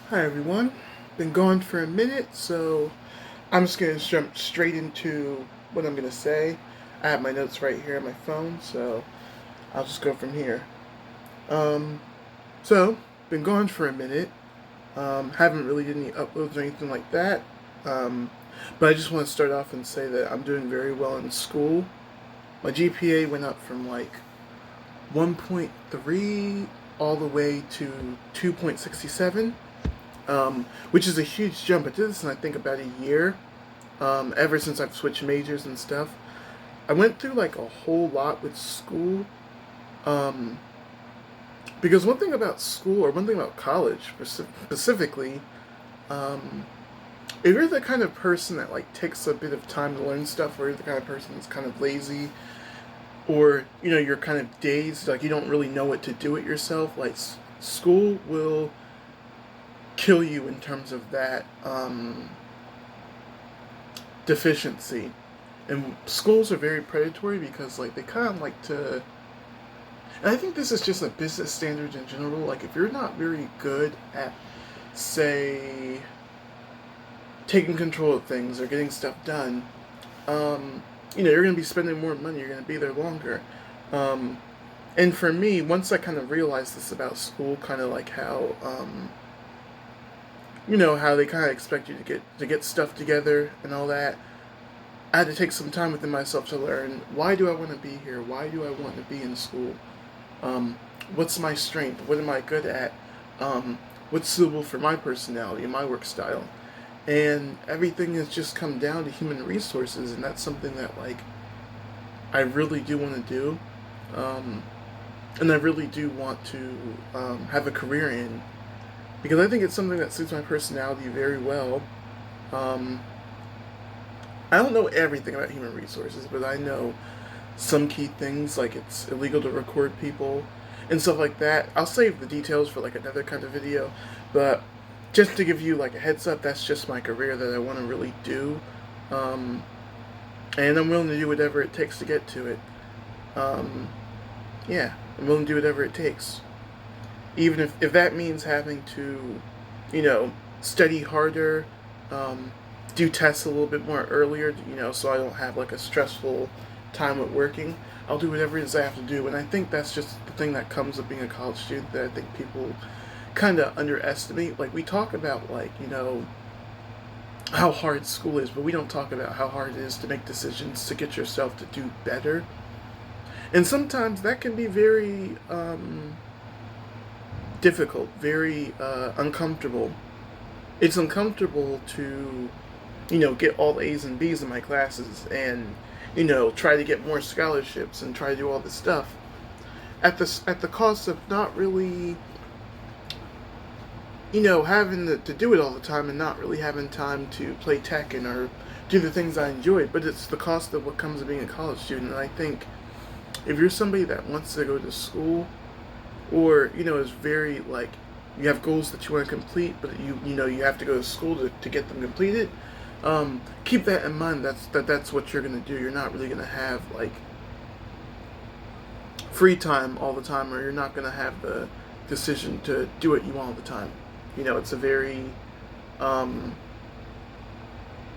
Hi everyone. Been gone for a minute, so I'm just gonna jump straight into what I'm gonna say. I have my notes right here on my phone, so I'll just go from here. Um, so been gone for a minute. Haven't really did any uploads or anything like that. Um, but I just want to start off and say that I'm doing very well in school. My GPA went up from like 1.3 all the way to 2.67, which is a huge jump. I did this in I think about a year, ever since I've switched majors and stuff. I went through like a whole lot with school, um, because one thing about school, or one thing about college specifically, um, if you're the kind of person that like takes a bit of time to learn stuff, or you're the kind of person that's kind of lazy, or you're kind of dazed, like you don't really know what to do with yourself, like school will kill you in terms of that deficiency. And schools are very predatory because like they kind of like to, and I think this is just a business standard in general. Like if you're not very good at, say, taking control of things or getting stuff done, you're going to be spending more money. You're going to be there longer. Um, and for me, once I kind of realized this about school, kind of like how, how they kind of expect you to get stuff together and all that. I had to take some time within myself to learn, why do I want to be here? Why do I want to be in school? Um, what's my strength? What am I good at? Um, what's suitable for my personality and my work style? And everything has just come down to human resources, and that's something that like I really do want to do, um, and I really do want to have a career in, because I think it's something that suits my personality very well. Um, I don't know everything about human resources, but I know some key things, like it's illegal to record people and stuff like that. I'll save the details for like another kind of video, but just to give you like a heads up, that's just my career that I want to really do, um, and I'm willing to do whatever it takes to get to it. Um, yeah, I'm willing to do whatever it takes, even if that means having to, you know, study harder, um, do tests a little bit more earlier, so I don't have like a stressful time with working. I'll do whatever it is I have to do, and I think that's just the thing that comes with being a college student that I think people kind of underestimate. Like we talk about like how hard school is, but we don't talk about how hard it is to make decisions to get yourself to do better. And sometimes that can be very difficult, very uncomfortable. It's uncomfortable to, get all the A's and B's in my classes and, try to get more scholarships and try to do all this stuff at the cost of not really, having to do it all the time and not really having time to play Tekken or do the things I enjoy. But it's the cost of what comes of being a college student. And I think if you're somebody that wants to go to school, or is very like, you have goals that you want to complete, but you have to go to school to get them completed. Keep that in mind. That's what you're gonna do. You're not really gonna have like free time all the time, or you're not gonna have the decision to do what you want all the time. It's a very um,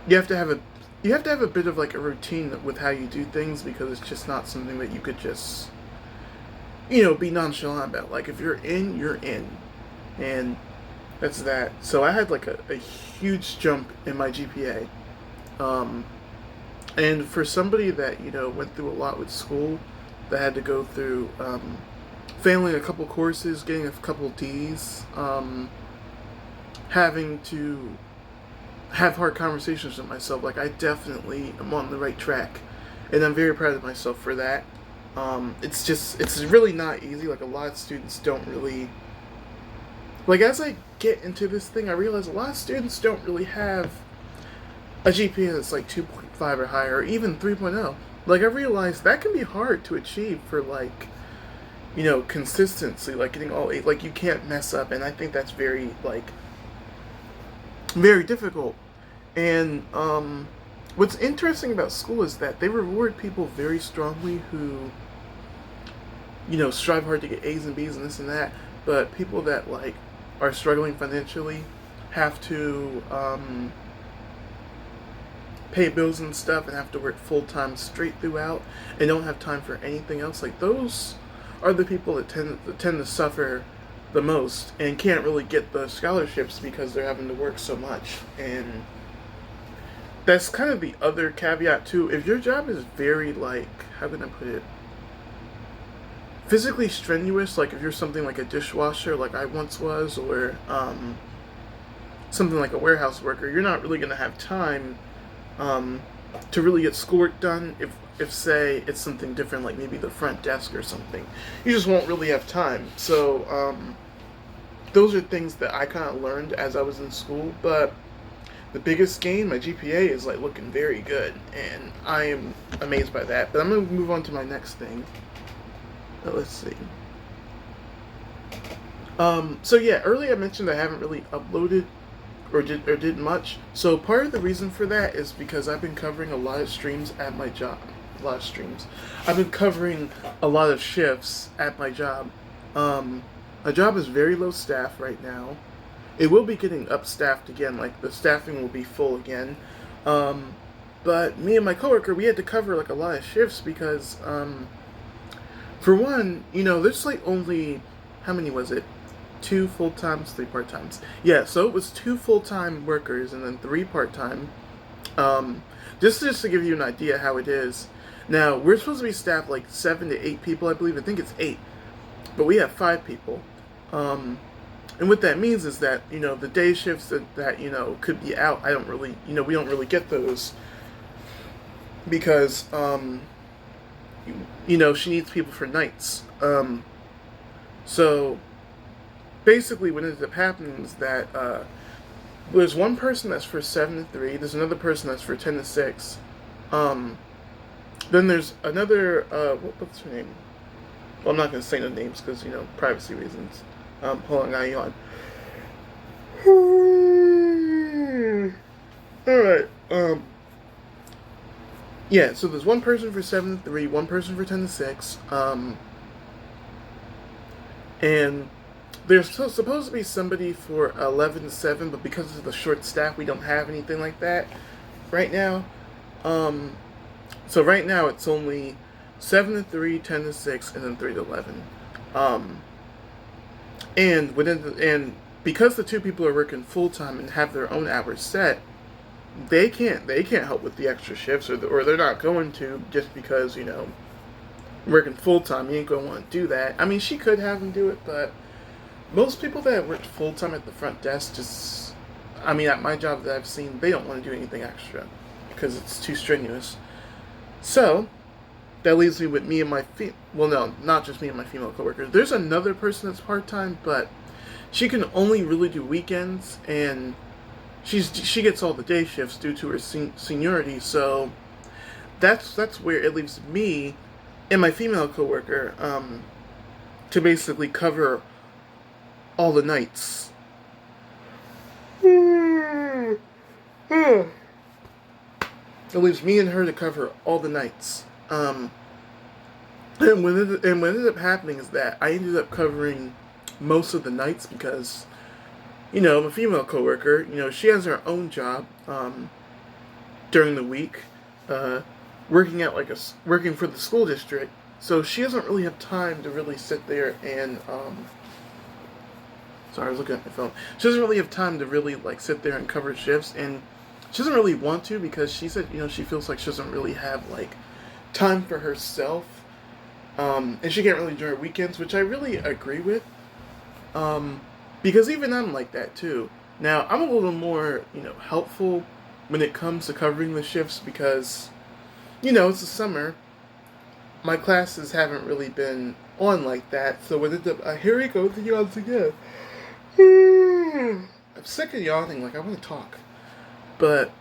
you have to have a bit of like a routine with how you do things, because it's just not something that you could just be nonchalant about. Like if you're in, you're in, and that's that. So I had like a huge jump in my GPA, um, and for somebody that went through a lot with school, that had to go through failing a couple courses, getting a couple D's, having to have hard conversations with myself. Like I definitely am on the right track, and I'm very proud of myself for that. It's really not easy. Like a lot of students don't really, like, as I get into this thing, I realize a lot of students don't really have a GPA that's like 2.5 or higher, or even 3.0. Like I realized that can be hard to achieve for like consistency, like getting all eight. Like you can't mess up, and I think that's very like very difficult. And what's interesting about school is that they reward people very strongly who strive hard to get A's and B's and this and that. But people that like are struggling financially, have to pay bills and stuff and have to work full time straight throughout and don't have time for anything else. Like those are the people that tend to suffer the most and can't really get the scholarships because they're having to work so much. And that's kind of the other caveat too. If your job is very, like, how can I put it, physically strenuous, like if you're something like a dishwasher like I once was, or something like a warehouse worker, you're not really going to have time to really get schoolwork done. If say it's something different, like maybe the front desk or something, you just won't really have time. So those are things that I kind of learned as I was in school. But the biggest gain, my GPA is like looking very good, and I am amazed by that. But I'm gonna move on to my next thing. Let's see. So yeah, earlier I mentioned I haven't really uploaded or did much. So part of the reason for that is because I've been covering a lot of streams at my job. A lot of streams. I've been covering a lot of shifts at my job. My job is very low staff right now. It will be getting upstaffed again, like the staffing will be full again. But me and my coworker, we had to cover like a lot of shifts because, for one, there's like only, how many was it? 2 full-times, 3 part-times. Yeah, so it was 2 full-time workers and then 3 part-time. Just to give you an idea how it is. Now, we're supposed to be staffed like 7 to 8 people, I believe. I think it's 8. But we have 5 people. And what that means is that, the day shifts that could be out, I don't really, we don't really get those because, she needs people for nights. So, basically what ended up happening is that, there's one person that's for 7 to 3, there's another person that's for 10 to 6, then there's another, what's her name? Well, I'm not going to say no names because, privacy reasons. Hold on, I yawn. Alright, yeah, so there's one person for 7 to 3, one person for 10 to 6, and there's supposed to be somebody for 11 to 7, but because of the short staff, we don't have anything like that right now. So right now it's only 7 to 3, 10 to 6, and then 3 to 11. And because the 2 people are working full time and have their own hours set, they can't help with the extra shifts, or they're not going to, just because working full time, you ain't gonna want to do that. I mean, she could have them do it, but most people that worked full time at the front desk at my job that I've seen, they don't want to do anything extra because it's too strenuous. So that leaves me with me and my well, no, not just me and my female coworker. There's another person that's part time, but she can only really do weekends, and she gets all the day shifts due to her seniority. So that's where it leaves me and my female coworker to basically cover all the nights. It leaves me and her to cover all the nights. And what ended up happening is that I ended up covering most of the nights because, my female coworker, she has her own job during the week, working for the school district. So she doesn't really have time to really sit there and sorry, I was looking at my phone. She doesn't really have time to really sit there and cover shifts, and she doesn't really want to because she said, she feels like she doesn't really have time for herself, and she can't really do her weekends, which I really agree with, because even I'm like that too. Now, I'm a little more, helpful when it comes to covering the shifts because, it's the summer. My classes haven't really been on like that, so when here we go, the yawns again. I'm sick of yawning, I want to talk. But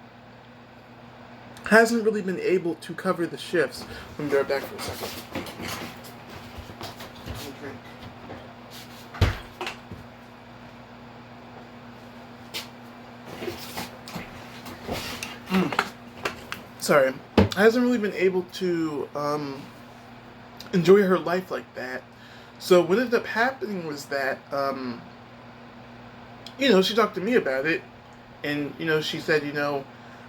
hasn't really been able to cover the shifts. Let me be right back for a second. Sorry. Hasn't really been able to enjoy her life like that. So what ended up happening was that she talked to me about it, and she said,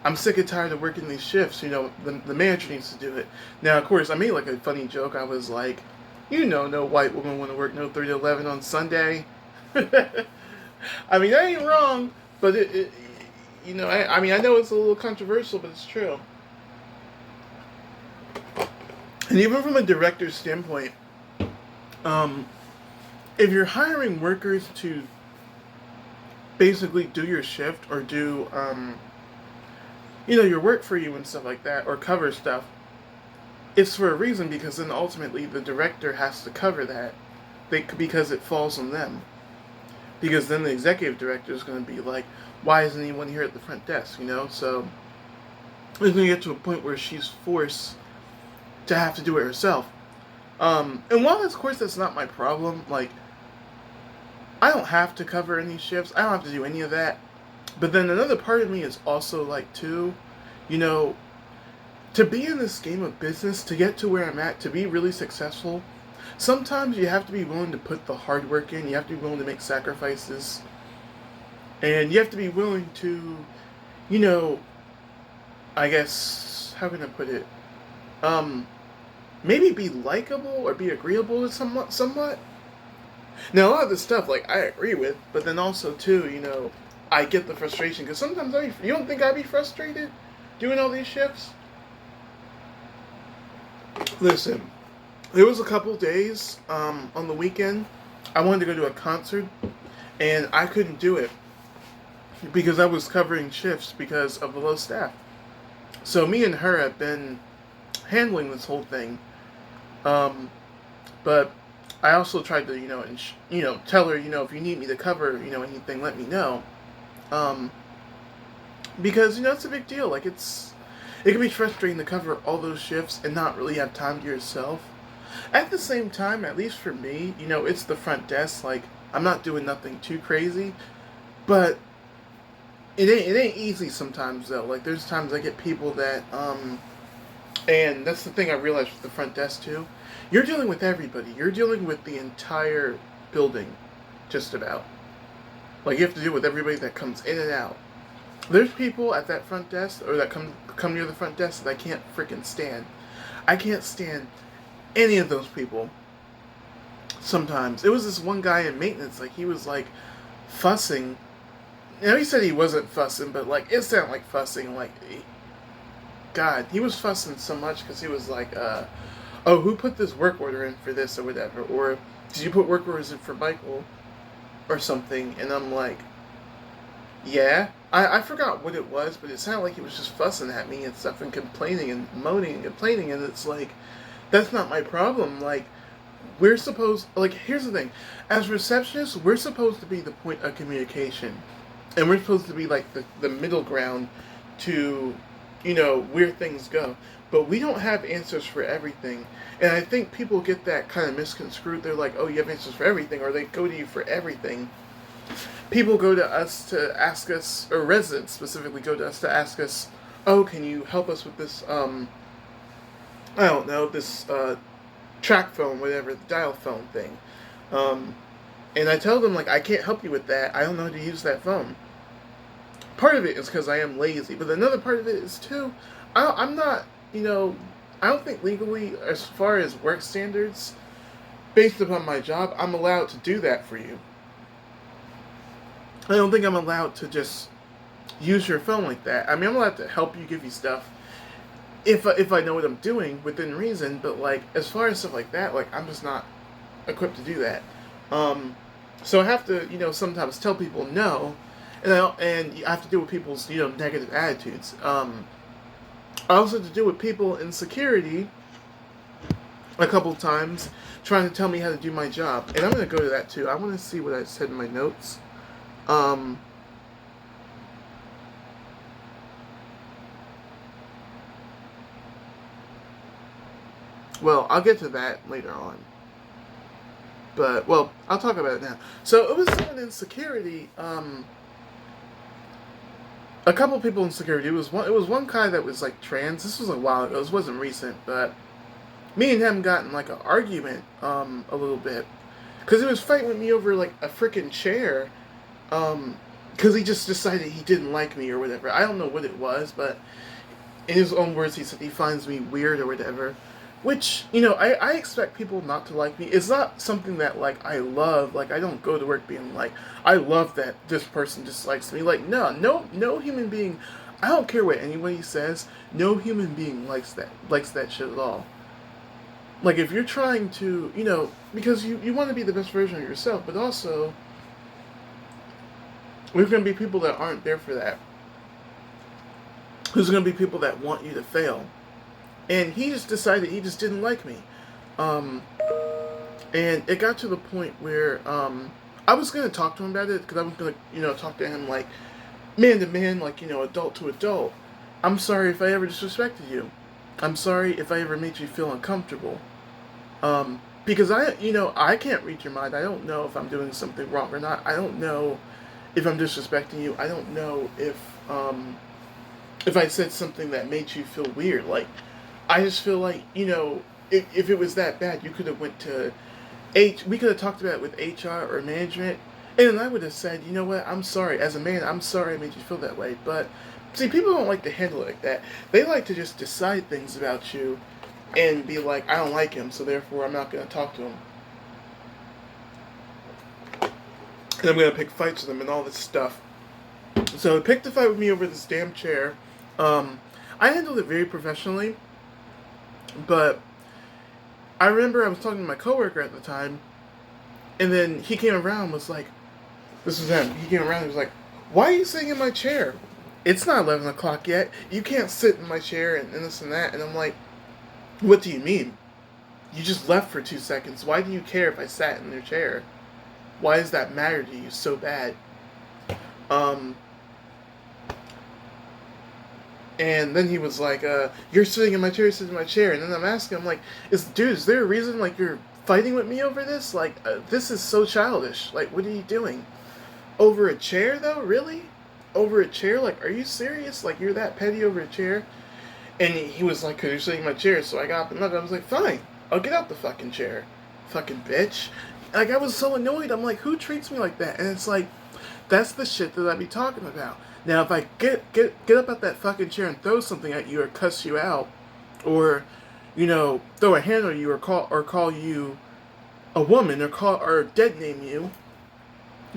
I'm sick and tired of working these shifts. The manager needs to do it. Now, of course, I made like a funny joke. I was like, no white woman want to work no 3 to 11 on Sunday. I mean, that ain't wrong, but I know it's a little controversial, but it's true. And even from a director's standpoint, um, if you're hiring workers to basically do your shift or do, your work for you and stuff like that, or cover stuff, it's for a reason, because then ultimately the director has to cover that, because it falls on them. Because then the executive director is going to be like, why isn't anyone here at the front desk, So it's going to get to a point where she's forced to have to do it herself. And while, of course, that's not my problem, like, I don't have to cover any shifts. I don't have to do any of that. But then another part of me is also like, too, to be in this game of business, to get to where I'm at, to be really successful, sometimes you have to be willing to put the hard work in. You have to be willing to make sacrifices. And you have to be willing to, I guess, how can I put it? Maybe be likable or be agreeable to somewhat. Now, a lot of this stuff, like, I agree with, but then also, too, I get the frustration, because sometimes you don't think I'd be frustrated doing all these shifts? Listen, there was a couple days on the weekend I wanted to go to a concert, and I couldn't do it because I was covering shifts because of the low staff. So me and her have been handling this whole thing, but I also tried to tell her, if you need me to cover anything, let me know, because it's a big deal. Like, it can be frustrating to cover all those shifts and not really have time to yourself. At the same time, at least for me, it's the front desk. Like, I'm not doing nothing too crazy, but it ain't easy sometimes, though. Like, there's times I get people that and that's the thing I realized with the front desk too. You're dealing with everybody. You're dealing with the entire building, just about. Like, you have to deal with everybody that comes in and out. There's people at that front desk, or that come near the front desk, that I can't freaking stand. I can't stand any of those people. Sometimes it was this one guy in maintenance. Like, he was like fussing. He said he wasn't fussing, but like, it sounded like fussing. Like, God, he was fussing so much because he was like, oh, who put this work order in for this or whatever? Or did you put work orders in for Michael or something? And I'm like, yeah. I forgot what it was, but it sounded like he was just fussing at me and stuff and complaining and moaning and complaining. And it's like, that's not my problem. Like, here's the thing. As receptionists, we're supposed to be the point of communication. And we're supposed to be like the middle ground to, where things go. But we don't have answers for everything. And I think people get that kind of misconstrued. They're like, oh, you have answers for everything, or they go to you for everything. People go to us to ask us, or residents specifically go to us to ask us, oh, can you help us with this, I don't know, this track phone, whatever, the dial phone thing. And I tell them, like, I can't help you with that. I don't know how to use that phone. Part of it is because I am lazy, but another part of it is, too, I'm not, I don't think legally, as far as work standards, based upon my job, I'm allowed to do that for you. I don't think I'm allowed to just use your phone like that. I mean, I'm allowed to help you, give you stuff, if I know what I'm doing within reason, but like, as far as stuff like that, like, I'm just not equipped to do that. So I have to, sometimes tell people no, and I have to deal with people's, negative attitudes. I also have to deal with people in security a couple times trying to tell me how to do my job, and I'm going to go to that too. I want to see what I said in my notes. Well, I'll get to that later on. But, well, I'll talk about it now. So, it was someone in security, a couple people in security. It was one guy that was, like, trans. This was a while ago. This wasn't recent, but me and him got in, like, an argument, a little bit. Because he was fighting with me over, like, a freaking chair, Because he just decided he didn't like me or whatever. I don't know what it was, but in his own words, he said he finds me weird or whatever. Which, I expect people not to like me. It's not something that, like, I love. Like, I don't go to work being like, I love that this person dislikes me. Like, no human being, I don't care what anybody says, no human being likes that shit at all. Like, if you're trying to, because you want to be the best version of yourself, but also, there's going to be people that aren't there for that. There's going to be people that want you to fail. And he just decided he just didn't like me. Um, and it got to the point where I was going to talk to him about it because I was going to, talk to him like man to man, like, adult to adult. I'm sorry if I ever disrespected you. I'm sorry if I ever made you feel uncomfortable. Because I can't read your mind. I don't know if I'm doing something wrong or not. I don't know if I'm disrespecting you. I don't know if I said something that made you feel weird. Like, I just feel like, if it was that bad, you could have went to we could have talked about it with HR or management, and then I would have said, you know what, I'm sorry. As a man, I'm sorry I made you feel that way. But, see, people don't like to handle it like that. They like to just decide things about you and be like, I don't like him, so therefore I'm not going to talk to him. And I'm going to pick fights with him and all this stuff. So he picked a fight with me over this damn chair. I handled it very professionally, but I remember I was talking to my coworker at the time, and then he came around and was like, this was him, he came around and was like, why are you sitting in my chair? It's not 11 o'clock yet. You can't sit in my chair and this and that. And I'm like, what do you mean? You just left for 2 seconds. Why do you care if I sat in your chair? Why does that matter to you so bad? And then he was like, you're sitting in my chair, sitting in my chair. And then I'm asking him, like, is there a reason, like, you're fighting with me over this? Like, this is so childish. Like, what are you doing? Over a chair, though? Really? Over a chair? Like, are you serious? Like, you're that petty over a chair? And he was like, because you're sitting in my chair. So I got up and left. I was like, fine. I'll get out the fucking chair. Fucking bitch. Like, I was so annoyed. I'm like, who treats me like that? And it's like, that's the shit that I be talking about. Now, if I get up out that fucking chair and throw something at you or cuss you out, or, throw a hand on you or call you a woman or dead name you,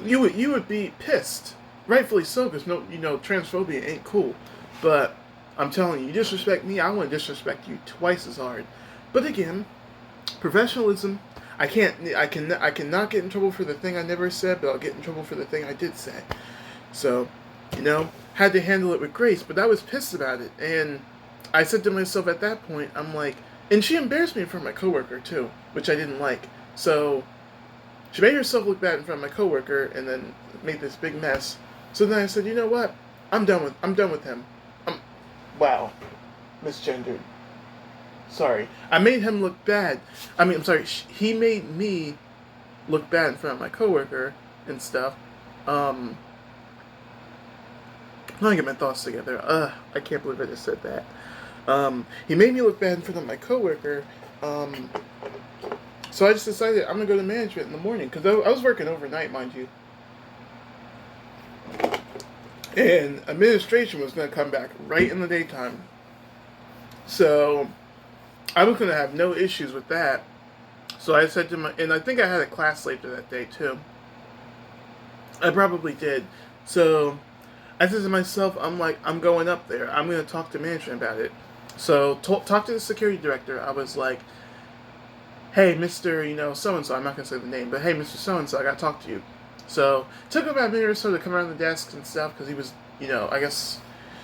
you would be pissed. Rightfully so, because transphobia ain't cool. But I'm telling you, you disrespect me, I want to disrespect you twice as hard. But again, professionalism. I cannot get in trouble for the thing I never said, but I'll get in trouble for the thing I did say. So, had to handle it with grace, but I was pissed about it. And I said to myself at that point, I'm like, and she embarrassed me in front of my coworker too, which I didn't like. So, she made herself look bad in front of my coworker and then made this big mess. So then I said, you know what? I'm done with him. Wow. Misgendered. Sorry. I made him look bad. I'm sorry. He made me look bad in front of my coworker and stuff. Let me get my thoughts together. I can't believe I just said that. He made me look bad in front of my coworker. So I just decided I'm gonna go to management in the morning because I was working overnight, mind you. And administration was gonna come back right in the daytime. So I was gonna have no issues with that. So I said to and I think I had a class later that day too. I probably did. So I said to myself, I'm like, I'm going up there. I'm going to talk to management about it. So talk to the security director. I was like, hey, Mr. So-and-so. I'm not going to say the name, but hey, Mr. So-and-so, I got to talk to you. So it took about a minute or so to come around the desk and stuff because he was, I guess,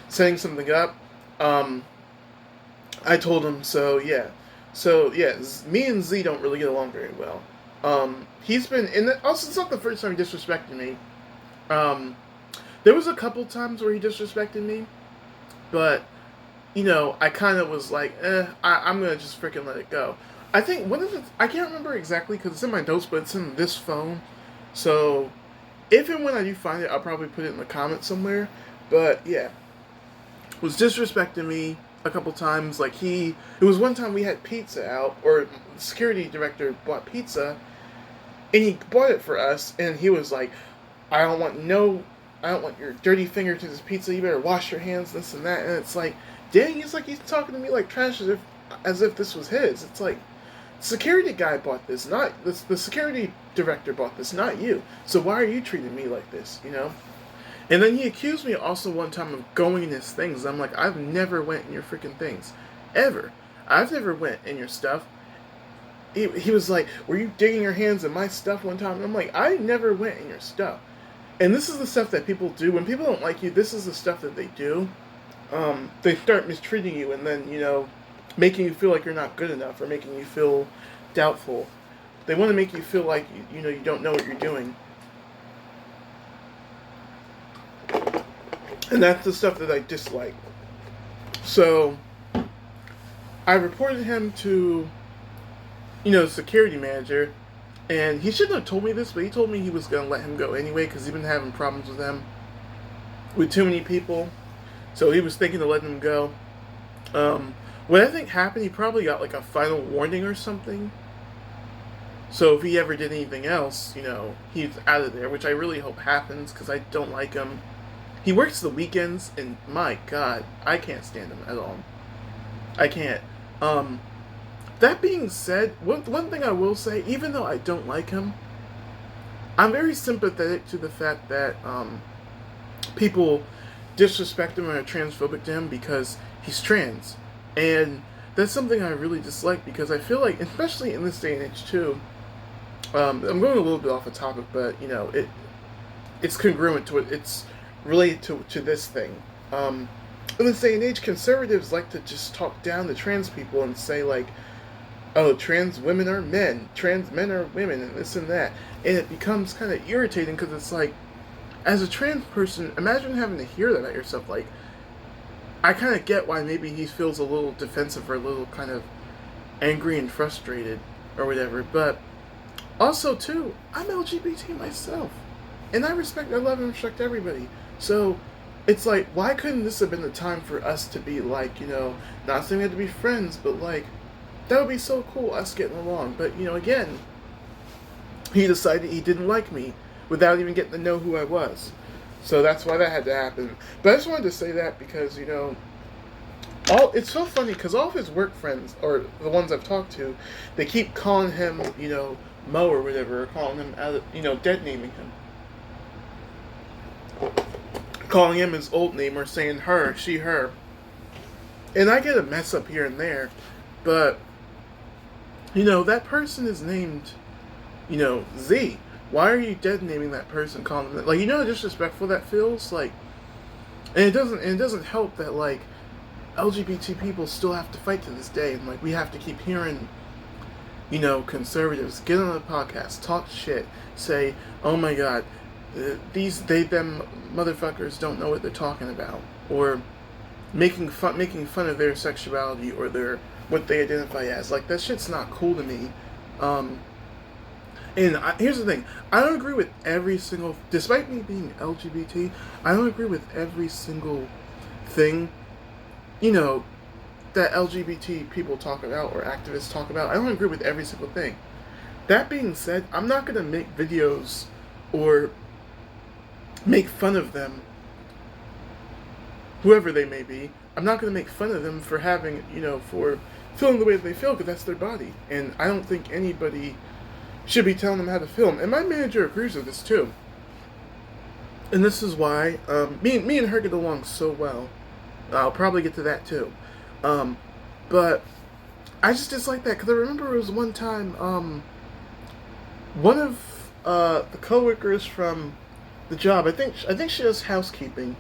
setting something up. I told him, me and Z don't really get along very well. He's been, also it's not the first time he disrespected me. There was a couple times where he disrespected me, but, I kind of was like, I'm going to just freaking let it go. I think I can't remember exactly because it's in my notes, but it's in this phone. So, if and when I do find it, I'll probably put it in the comments somewhere. But, yeah. Was disrespecting me a couple times. Like, it was one time we had pizza out, or the security director bought pizza, and he bought it for us, and he was like, I don't want no, I don't want your dirty finger to this pizza. You better wash your hands, this and that. And it's like, dang, it's like he's talking to me like trash as if this was his. It's like, security guy bought this, not the security director bought this, not you. So why are you treating me like this? You know. And then he accused me also one time of going in his things. I'm like, I've never went in your freaking things, ever. I've never went in your stuff. He was like, were you digging your hands in my stuff one time? And I'm like, I never went in your stuff. And this is the stuff that people do. When people don't like you, this is the stuff that they do. They start mistreating you and then, you know, making you feel like you're not good enough or making you feel doubtful. They want to make you feel like, you know, you don't know what you're doing. And that's the stuff that I dislike. So, I reported him to, you know, the security manager. And he shouldn't have told me this, but he told me he was going to let him go anyway because he's been having problems with them. With too many people. So he was thinking of letting him go. What I think happened, he probably got like a final warning or something. So if he ever did anything else, you know, he's out of there, which I really hope happens because I don't like him. He works the weekends, and my God, I can't stand him at all. I can't. That being said, one thing I will say, even though I don't like him, I'm very sympathetic to the fact that people disrespect him and are transphobic to him because he's trans. And that's something I really dislike because I feel like, especially in this day and age too, I'm going a little bit off the topic, but, you know, it's congruent to it. It's related to this thing. In this day and age, conservatives like to just talk down to trans people and say, like, oh, trans women are men, trans men are women, and this and that. And it becomes kind of irritating because it's like, as a trans person, imagine having to hear that about yourself. Like, I kind of get why maybe he feels a little defensive or a little kind of angry and frustrated or whatever. But also, too, I'm LGBT myself. And I love, and respect everybody. So, it's like, why couldn't this have been the time for us to be like, you know, not saying we had to be friends, but like, that would be so cool, us getting along. But, you know, again, he decided he didn't like me without even getting to know who I was. So that's why that had to happen. But I just wanted to say that because, you know, it's so funny because all of his work friends, or the ones I've talked to, they keep calling him, you know, Mo or whatever, or calling him, you know, dead naming him. Calling him his old name or saying her, she, her. And I get a mess up here and there, but, you know, that person is named, you know, Z. Why are you dead naming that person, calling them that? Like, you know how disrespectful that feels? Like, and it doesn't help that, like, LGBT people still have to fight to this day, and, like, we have to keep hearing, you know, conservatives get on the podcast, talk shit, say, oh my God, these them motherfuckers don't know what they're talking about, or making fun of their sexuality or their what they identify as. Like, that shit's not cool to me. And here's the thing, I don't agree with every single, despite me being LGBT, I don't agree with every single thing, you know, that LGBT people talk about or activists talk about. I don't agree with every single thing. That being said, I'm not going to make videos or make fun of them, whoever they may be. I'm not going to make fun of them for having, you know, for feeling the way that they feel, because that's their body. And I don't think anybody should be telling them how to film. And my manager agrees with this too. And this is why me and her get along so well. I'll probably get to that too. But I just dislike that because I remember it was one time one of the coworkers from the job, I think she does housekeeping.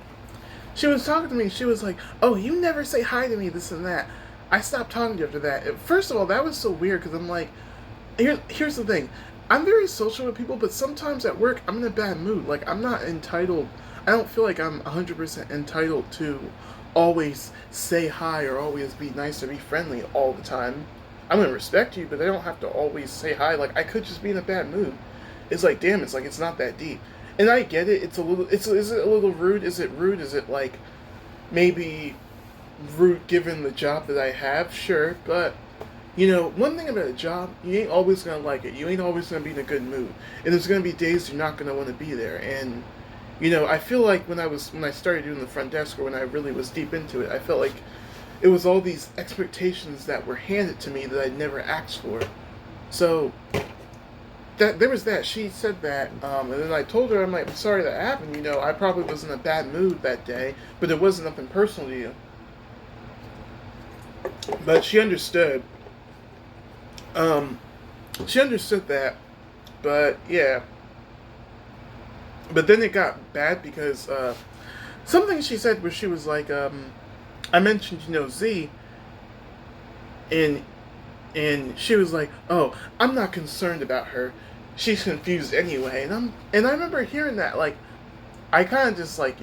She was talking to me. She was like, "Oh, you never say hi to me, this and that." I stopped talking to her after that. First of all, that was so weird because I'm like, here's the thing. I'm very social with people, but sometimes at work, I'm in a bad mood. Like, I'm not entitled. I don't feel like I'm 100% entitled to always say hi or always be nice or be friendly all the time. I'm going to respect you, but I don't have to always say hi. Like, I could just be in a bad mood. It's like, damn, it's like, it's not that deep. And I get it. Is it a little rude? Is it rude? Is it, like, maybe rude given the job that I have? Sure, but, one thing about a job, you ain't always gonna like it. You ain't always gonna be in a good mood, and there's gonna be days you're not gonna want to be there. And I feel like when I started doing the front desk, or when I really was deep into it, I felt like it was all these expectations that were handed to me that I'd never asked for. So that there was that. She said that, and then I told her, I'm like, I'm sorry that happened. I probably was in a bad mood that day, but it wasn't nothing personal to you. But Um, she understood that, but yeah. But then it got bad because something she said where she was like, I mentioned, Z, and she was like, "Oh, I'm not concerned about her. She's confused anyway." And I remember hearing that, like, I kind of just like,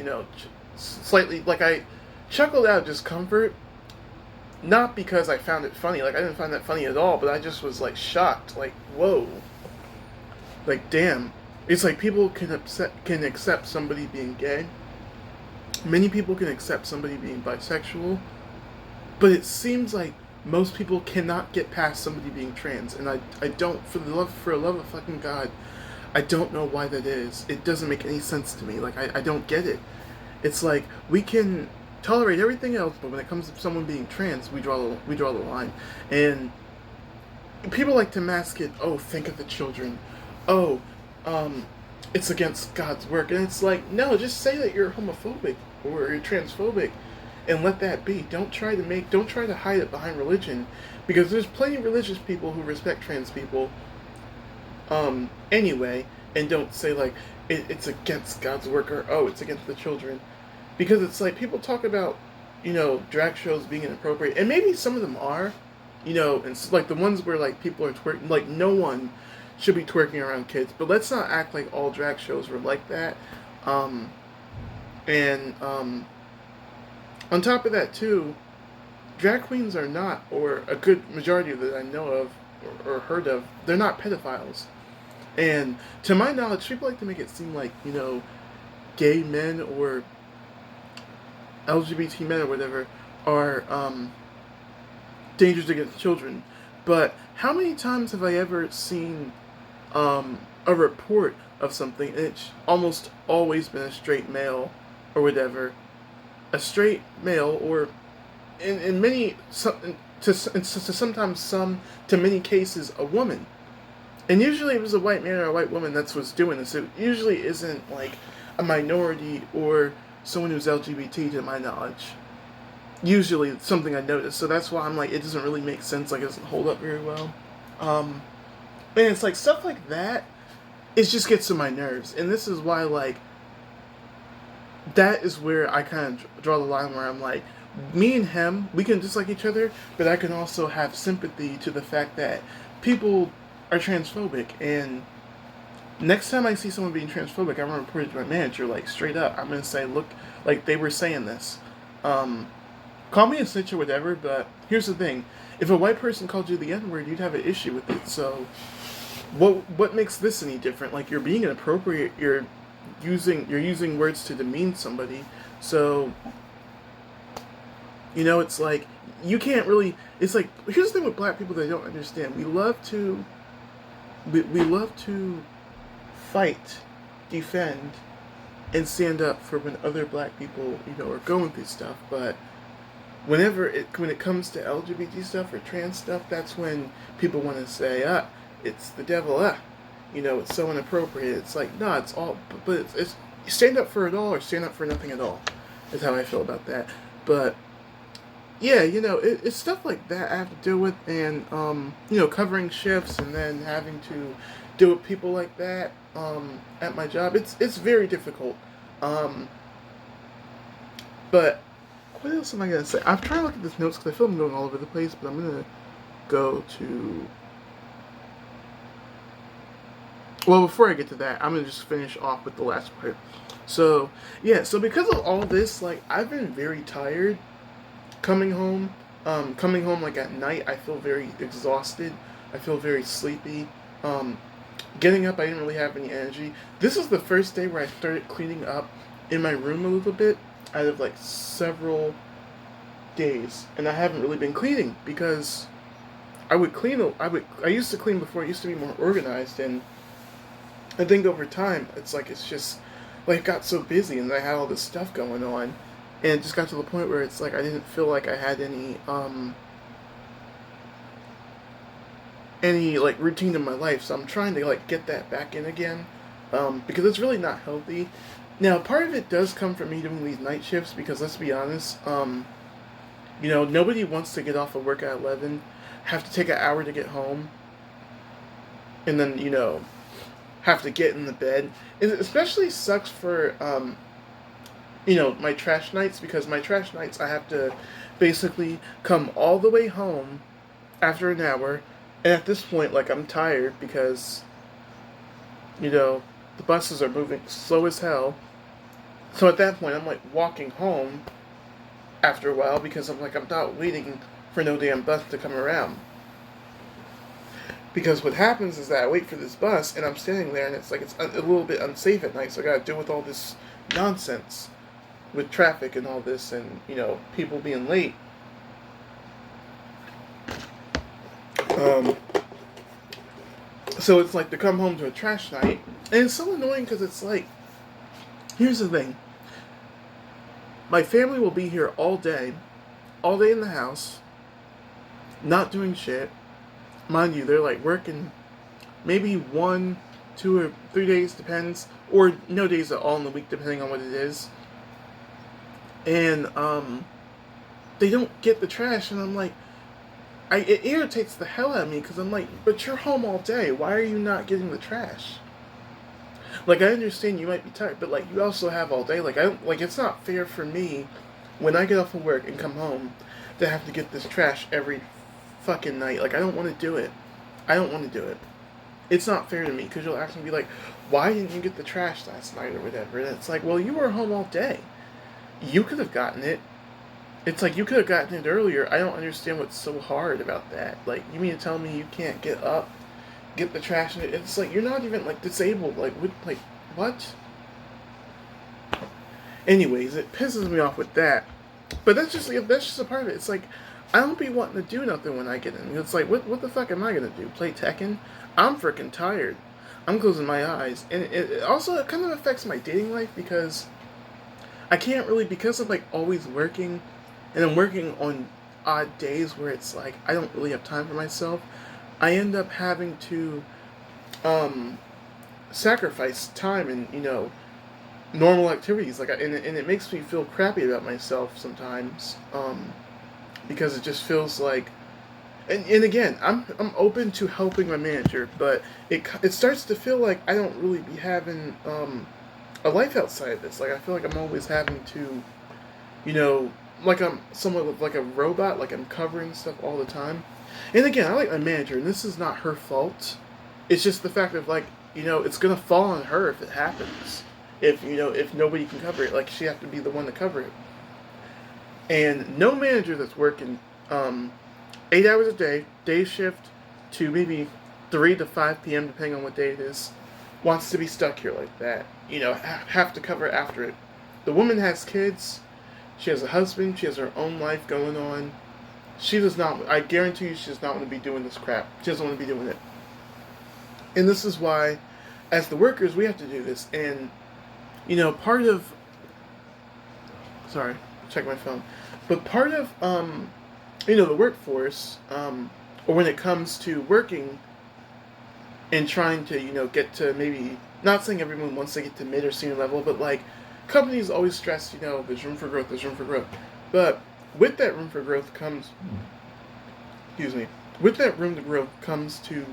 slightly, like, I chuckled out of discomfort, not because I found it funny. Like, I didn't find that funny at all, but I just was like shocked, like, whoa, like, damn. It's like people can accept somebody being gay. Many people can accept somebody being bisexual, but it seems like most people cannot get past somebody being trans, and I don't, for the love of fucking God, I don't know why that is. It doesn't make any sense to me. Like, I don't get it. It's like we can tolerate everything else, but when it comes to someone being trans, we draw the line. And people like to mask it. Oh, think of the children. Oh, it's against God's work, and it's like, no, just say that you're homophobic or you're transphobic, and let that be. Don't try to hide it behind religion, because there's plenty of religious people who respect trans people, anyway, and don't say like it's against God's work, or oh, it's against the children, because it's like people talk about, drag shows being inappropriate, and maybe some of them are, and like the ones where like people are twerking, like no one should be twerking around kids, but let's not act like all drag shows were like that. And on top of that too, drag queens are not, or a good majority of that I know of or heard of, they're not pedophiles. And to my knowledge, people like to make it seem like, gay men or LGBT men or whatever are dangerous against children. But how many times have I ever seen a report of something, and it's almost always been a straight male or whatever, a straight male, or in many to sometimes some to many cases a woman. And usually it was a white man or a white woman that's what's doing this. It usually isn't like a minority or someone who's LGBT to my knowledge. Usually something I noticed. So that's why I'm like, it doesn't really make sense. Like, it doesn't hold up very well. And it's like stuff like that, it just gets to my nerves. And this is why, like, that is where I kind of draw the line where I'm like, me and him, we can dislike each other, but I can also have sympathy to the fact that people are transphobic. And next time I see someone being transphobic, I'm going to report it to my manager, like, straight up. I'm going to say, look, like, they were saying this. Call me a snitch or whatever, but here's the thing. If a white person called you the N-word, you'd have an issue with it. So what makes this any different? Like, you're being inappropriate, you're using words to demean somebody. So, it's like, you can't really, it's like, here's the thing with black people that I don't understand. We love to fight, defend, and stand up for when other black people, are going through stuff, but when it comes to LGBT stuff or trans stuff, that's when people want to say, it's the devil, it's so inappropriate. It's like, no, it's all, but it's stand up for it all or stand up for nothing at all, is how I feel about that. But yeah, it's stuff like that I have to deal with, and covering shifts and then having to deal with people like that at my job. It's very difficult. But what else am I gonna say? I'm trying to look at this notes because I feel I'm going all over the place, but I'm gonna go to. Well, before I get to that, I'm gonna just finish off with the last part. So yeah, so because of all this, like, I've been very tired coming home. Coming home, like, at night, I feel very exhausted. I feel very sleepy. Getting up, I didn't really have any energy. This is the first day where I started cleaning up in my room a little bit out of like several days, and I haven't really been cleaning because I used to clean before. It used to be more organized, and I think over time, it's just like got so busy, and I had all this stuff going on, and it just got to the point where it's like I didn't feel like I had any like routine in my life. So I'm trying to like get that back in again, because it's really not healthy. Now, part of it does come from me doing these night shifts because let's be honest, nobody wants to get off of work at 11, have to take an hour to get home, and then have to get in the bed. It especially sucks for my trash nights, because my trash nights I have to basically come all the way home after an hour, and at this point, like, I'm tired because the buses are moving slow as hell. So at that point, I'm like walking home after a while because I'm not waiting for no damn bus to come around. Because what happens is that I wait for this bus and I'm standing there and it's like it's a little bit unsafe at night, so I gotta deal with all this nonsense with traffic and all this, and people being late. Um, so it's like to come home to a trash night, and it's so annoying because it's like, here's the thing: my family will be here all day in the house, not doing shit. Mind you, they're like working maybe 1, 2, or 3 days, depends, or no days at all in the week, depending on what it is. And they don't get the trash, and I'm like, it irritates the hell out of me because I'm like, but you're home all day. Why are you not getting the trash? Like, I understand you might be tired, but like, you also have all day. Like, I don't like. It's not fair for me when I get off of work and come home to have to get this trash every fucking night. Like, I don't want to do it. I don't want to do it. It's not fair to me because you'll actually be like, why didn't you get the trash last night or whatever? And it's like, well, you were home all day. You could have gotten it. It's like you could have gotten it earlier. I don't understand what's so hard about that. Like, you mean to tell me you can't get up, get the trash in it? It's like you're not even like disabled. What? Anyways, it pisses me off with that. But that's just a part of it. It's like I don't be wanting to do nothing when I get in. It's like what the fuck am I gonna do? Play Tekken? I'm freaking tired. I'm closing my eyes, and it also kind of affects my dating life because I can't really, because I'm like always working, and I'm working on odd days where it's like I don't really have time for myself. I end up having to sacrifice time and normal activities, and it makes me feel crappy about myself sometimes, because it just feels like, and again, I'm open to helping my manager, but it starts to feel like I don't really be having a life outside of this. Like, I feel like I'm always having to, like I'm somewhat like a robot, like I'm covering stuff all the time. And again, I like my manager, and this is not her fault. It's just the fact of like, it's gonna fall on her if it happens. If nobody can cover it, like she have to be the one to cover it. And no manager that's working 8 hours a day shift to maybe 3 to 5 p.m. depending on what day it is, wants to be stuck here like that. Have to cover after it. The woman has kids. She has a husband. She has her own life going on. She does not. I guarantee you, she does not want to be doing this crap. She doesn't want to be doing it. And this is why, as the workers, we have to do this. And part of. Sorry, check my phone. But part of the workforce, or when it comes to working and trying to get to, maybe not saying everyone wants to get to mid or senior level, but like companies always stress there's room for growth, but with that room for growth comes, excuse me, with that room to growth comes to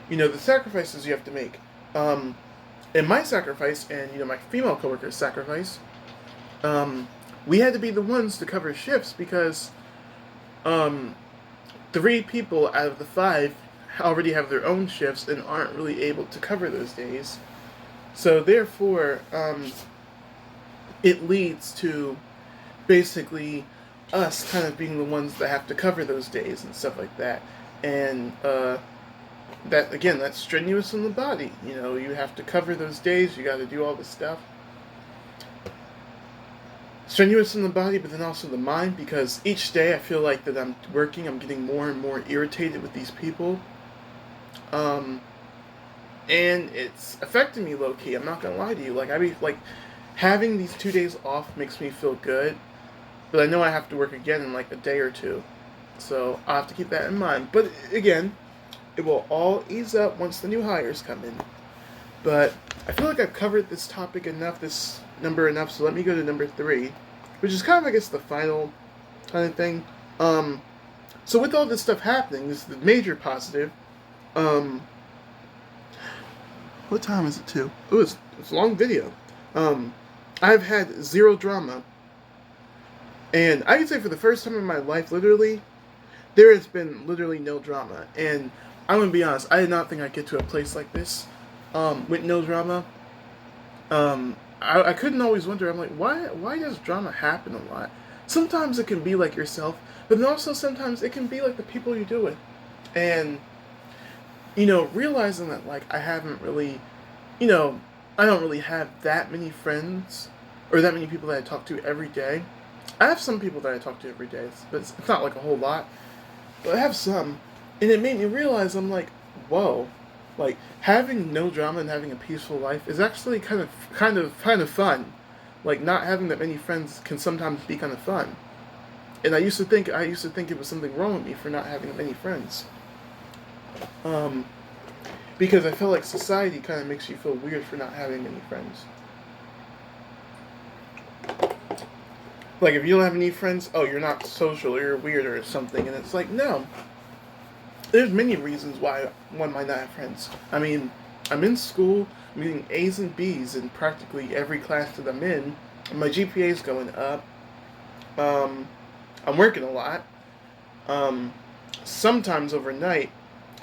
the sacrifices you have to make. And my sacrifice, and my female coworker's sacrifice, we had to be the ones to cover shifts because 3 people out of the 5 already have their own shifts and aren't really able to cover those days. So therefore, it leads to basically us kind of being the ones that have to cover those days and stuff like that. And that, again, that's strenuous on the body. You have to cover those days. You got to do all this stuff. strenuous in the body, but then also the mind, because each day I feel like that I'm working, I'm getting more and more irritated with these people. Um, and it's affecting me low key. I'm not gonna lie to you. Like I be like having these 2 days off makes me feel good, but I know I have to work again in like a day or two, so I have to keep that in mind. But again, it will all ease up once the new hires come in. But I feel like I've covered this topic enough, this number enough. So let me go to number 3, which is kind of I guess the final kind of thing. So with all this stuff happening, this is the major positive. Um, what time is it too? Oh, it's a long video. I've had zero drama, and I can say for the first time in my life, literally, there has been literally no drama. And I'm gonna be honest, I did not think I'd get to a place like this, with no drama. I couldn't always wonder. I'm like, why does drama happen a lot? Sometimes it can be like yourself, but then also sometimes it can be like the people you do it, and realizing that like I haven't really, I don't really have that many friends or that many people that I talk to every day. I have some people that I talk to every day, but it's not like a whole lot. But I have some, and it made me realize I'm like, whoa, like having no drama and having a peaceful life is actually kind of fun. Like not having that many friends can sometimes be kind of fun. And I used to think it was something wrong with me for not having many friends. Um, because I feel like society kind of makes you feel weird for not having any friends. Like if you don't have any friends, oh, you're not social or you're weird or something. And it's like, no, there's many reasons why one might not have friends. I mean, I'm in school, I'm getting A's and B's in practically every class that I'm in. And my GPA is going up. Um, I'm working a lot. Um, Sometimes overnight.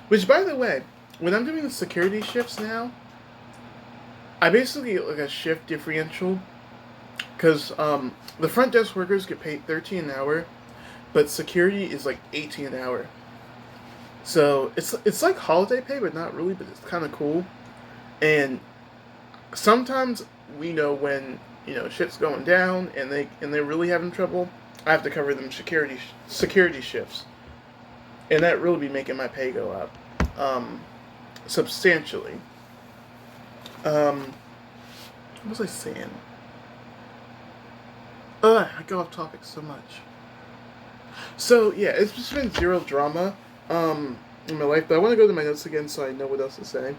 Which, by the way, when I'm doing the security shifts now, I basically get like a shift differential. Because the front desk workers get paid 13 an hour, but security is like 18 an hour. So it's like holiday pay, but not really. But it's kind of cool. And sometimes we know when shit's going down and they're really having trouble. I have to cover them security shifts, and that really be making my pay go up substantially. What was I saying? I go off topic so much. So yeah, it's just been zero drama in my life, but I want to go to my notes again so I know what else to say.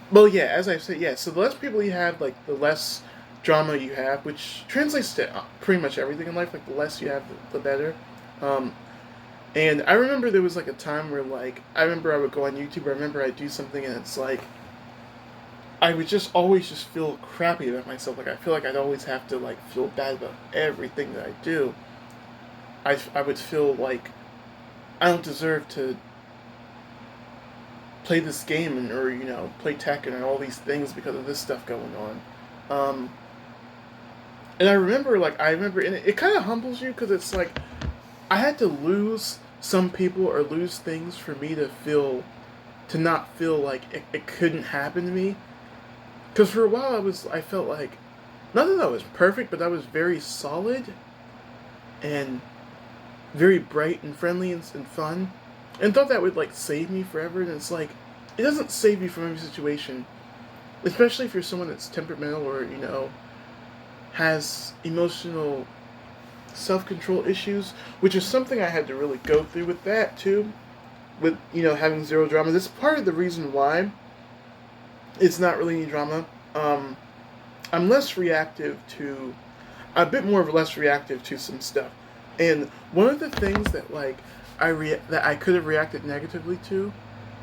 Well, yeah, as I said, yeah. So the less people you have, like the less drama you have, which translates to pretty much everything in life. Like the less you have, the better. Um, and I remember there was like a time where like I remember I would go on YouTube. I remember I'd do something and it's like I would just always just feel crappy about myself. Like I feel like I'd always have to like feel bad about everything that I do. I would feel like I don't deserve to play this game and or play Tekken and all these things because of this stuff going on. Um, and I remember and it kind of humbles you because it's like I had to lose some people or lose things for me to not feel like it couldn't happen to me. Because for a while I felt like not that I was perfect, but I was very solid and very bright and friendly and fun, and thought that would like save me forever. And it's like it doesn't save you from every situation, especially if you're someone that's temperamental or has emotional self-control issues, which is something I had to really go through with that too, with having zero drama. That's part of the reason why it's not really any drama. I'm less reactive to, a bit more of less reactive to some stuff. And one of the things that like that I could have reacted negatively to,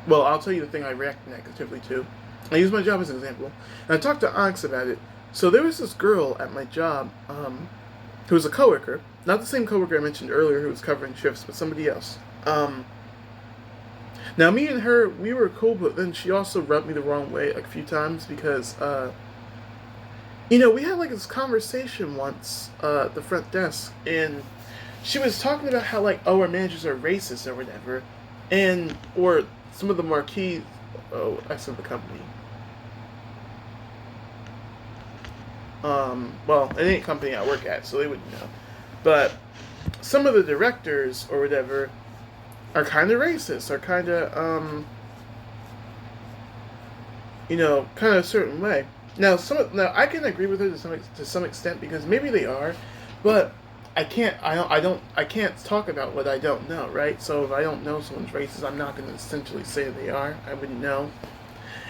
well, I'll tell you the thing I reacted negatively to. I use my job as an example, and I talked to Onyx about it. So there was this girl at my job, who was a coworker, not the same coworker I mentioned earlier who was covering shifts, but somebody else. Now me and her, we were cool, but then she also rubbed me the wrong way like a few times because we had like this conversation once at the front desk, and she was talking about how like, oh, our managers are racist or whatever, and or some of the marquee, oh, I said the company. Well, it ain't a company I work at, so they wouldn't know. But some of the directors or whatever are kind of racist, are kind of, kind of a certain way. Now I can agree with her to some extent because maybe they are, but I can't talk about what I don't know, right? So if I don't know someone's racist, I'm not going to essentially say they are. I wouldn't know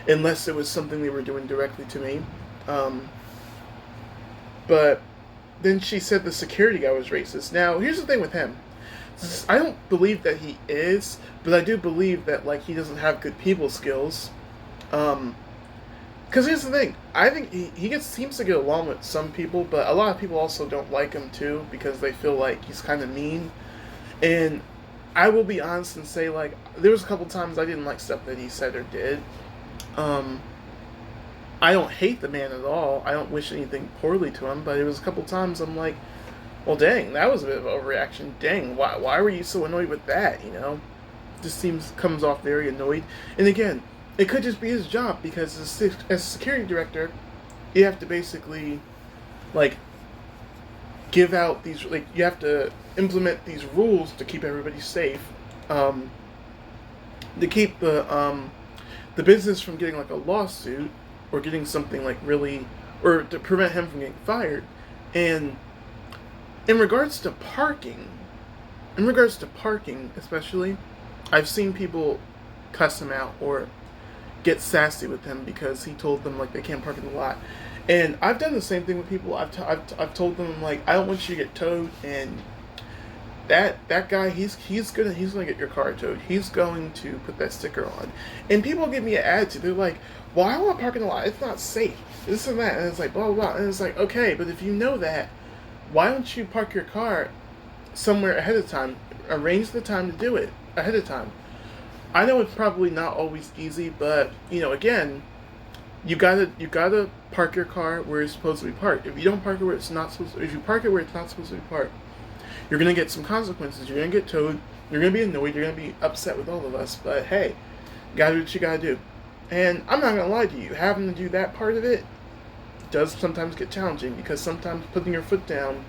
unless it was something they were doing directly to me. Um, but then she said the security guy was racist. Now here's the thing with him. I don't believe that he is, but I do believe that like he doesn't have good people skills. Um, Because here's the thing, I think seems to get along with some people, but a lot of people also don't like him too because they feel like he's kind of mean. And I will be honest and say like there was a couple times I didn't like stuff that he said or did. Um, I don't hate the man at all. I don't wish anything poorly to him, but it was a couple times I'm like, well, dang, that was a bit of an overreaction. Dang, why were you so annoyed with that? Just comes off very annoyed. And again, it could just be his job because as a security director, you have to basically like give out these like you have to implement these rules to keep everybody safe, um, to keep the business from getting like a lawsuit or getting something like really or to prevent him from getting fired. And in regards to parking, especially, I've seen people cuss him out or get sassy with him because he told them like they can't park in the lot. And I've done the same thing with people. I've told them like I don't want you to get towed, and that guy he's gonna get your car towed. He's going to put that sticker on, and people give me an attitude. They're like, "Well, I want to park in the lot. It's not safe. This and that." And it's like blah blah blah. And it's like okay, but if you know that, why don't you park your car somewhere ahead of time? Arrange the time to do it ahead of time. I know it's probably not always easy, but again, you gotta park your car where it's supposed to be parked. If you don't park it where it's not supposed, if you park it where it's not supposed to be parked, you're gonna get some consequences. You're gonna get towed. You're gonna be annoyed. You're gonna be upset with all of us. But hey, you gotta do what you gotta do. And I'm not gonna lie to you, having to do that part of it does sometimes get challenging because sometimes putting your foot down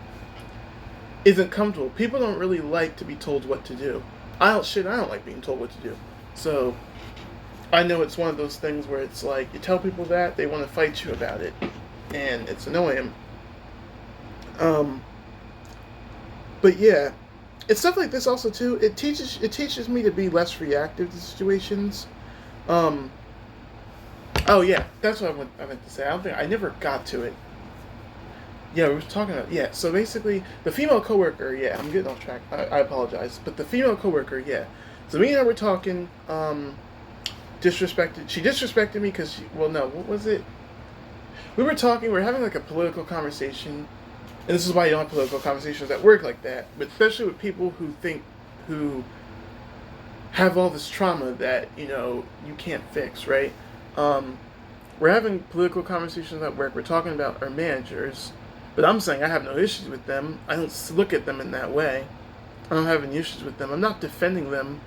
isn't comfortable. People don't really like to be told what to do. I don't like being told what to do. So I know it's one of those things where it's like you tell people that they want to fight you about it, and it's annoying. Um, but yeah, it's stuff like this also too. It teaches me to be less reactive to situations. Um, oh yeah, that's what I meant to say. I never got to it. Yeah, we were talking about yeah. So basically, the female coworker. Yeah, I'm getting off track. I apologize, but the female coworker. Yeah. So me and her were talking. Disrespected. She disrespected me because. Well, no. What was it? We were talking. We were having like a political conversation, and this is why you don't have political conversations at work like that. But especially with people who have all this trauma that you can't fix, right? Um, we're having political conversations at work. We're talking about our managers, but I'm saying I have no issues with them. I don't look at them in that way. I don't have any issues with them. I'm not defending them.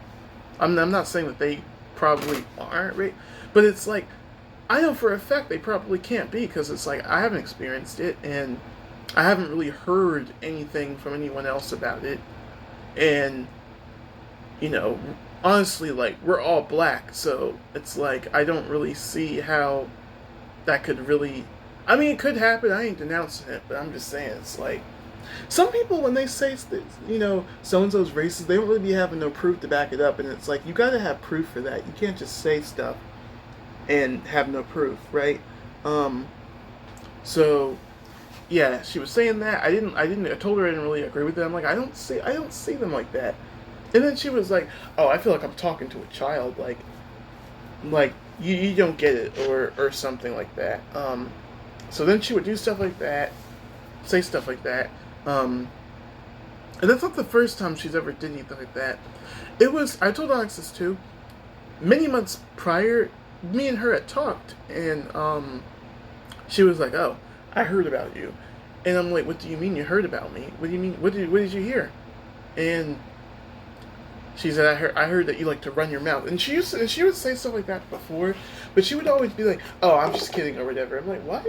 I'm not saying that they probably aren't, right? But it's like I know for a fact they probably can't be because it's like I haven't experienced it and I haven't really heard anything from anyone else about it. And you know, honestly, like we're all black, so it's like I don't really see how that could really. I mean, it could happen. I ain't denouncing it, but I'm just saying it's like some people when they say so and so's racist, they don't really be having no proof to back it up, and it's like you got to have proof for that. You can't just say stuff and have no proof, right? Um, so yeah, she was saying that. I told her I didn't really agree with them. Like I don't see them like that. And then she was like, "Oh, I feel like I'm talking to a child. Like you don't get it, or something like that." So then she would do stuff like that, say stuff like that. Um, and that's not the first time she's ever did anything like that. It was I told Alex this too. Many months prior, me and her had talked, and she was like, "Oh, I heard about you," and I'm like, "What do you mean you heard about me? What do you mean? What did you hear?" And she said, I heard that you like to run your mouth." And she would say stuff like that before, but she would always be like, "Oh, I'm just kidding," or whatever. I'm like, "What?"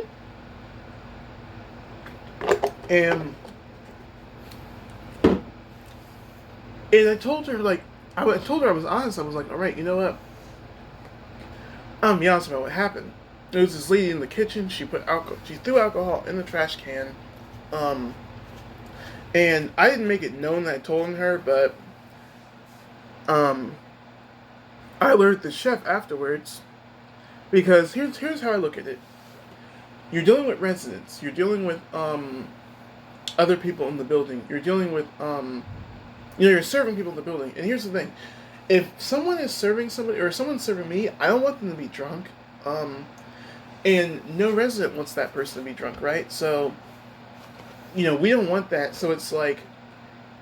And I told her, like, I told her I was honest. I was like, all right, you know what? I'm be honest about what happened. There was this lady in the kitchen. She threw alcohol in the trash can. Um, and I didn't make it known that I told her, but um, I alerted the chef afterwards because here's how I look at it. You're dealing with residents. You're dealing with other people in the building. You're dealing with you're serving people in the building. And here's the thing: if someone is serving somebody or someone's serving me, I don't want them to be drunk. And no resident wants that person to be drunk, right? So, we don't want that. So it's like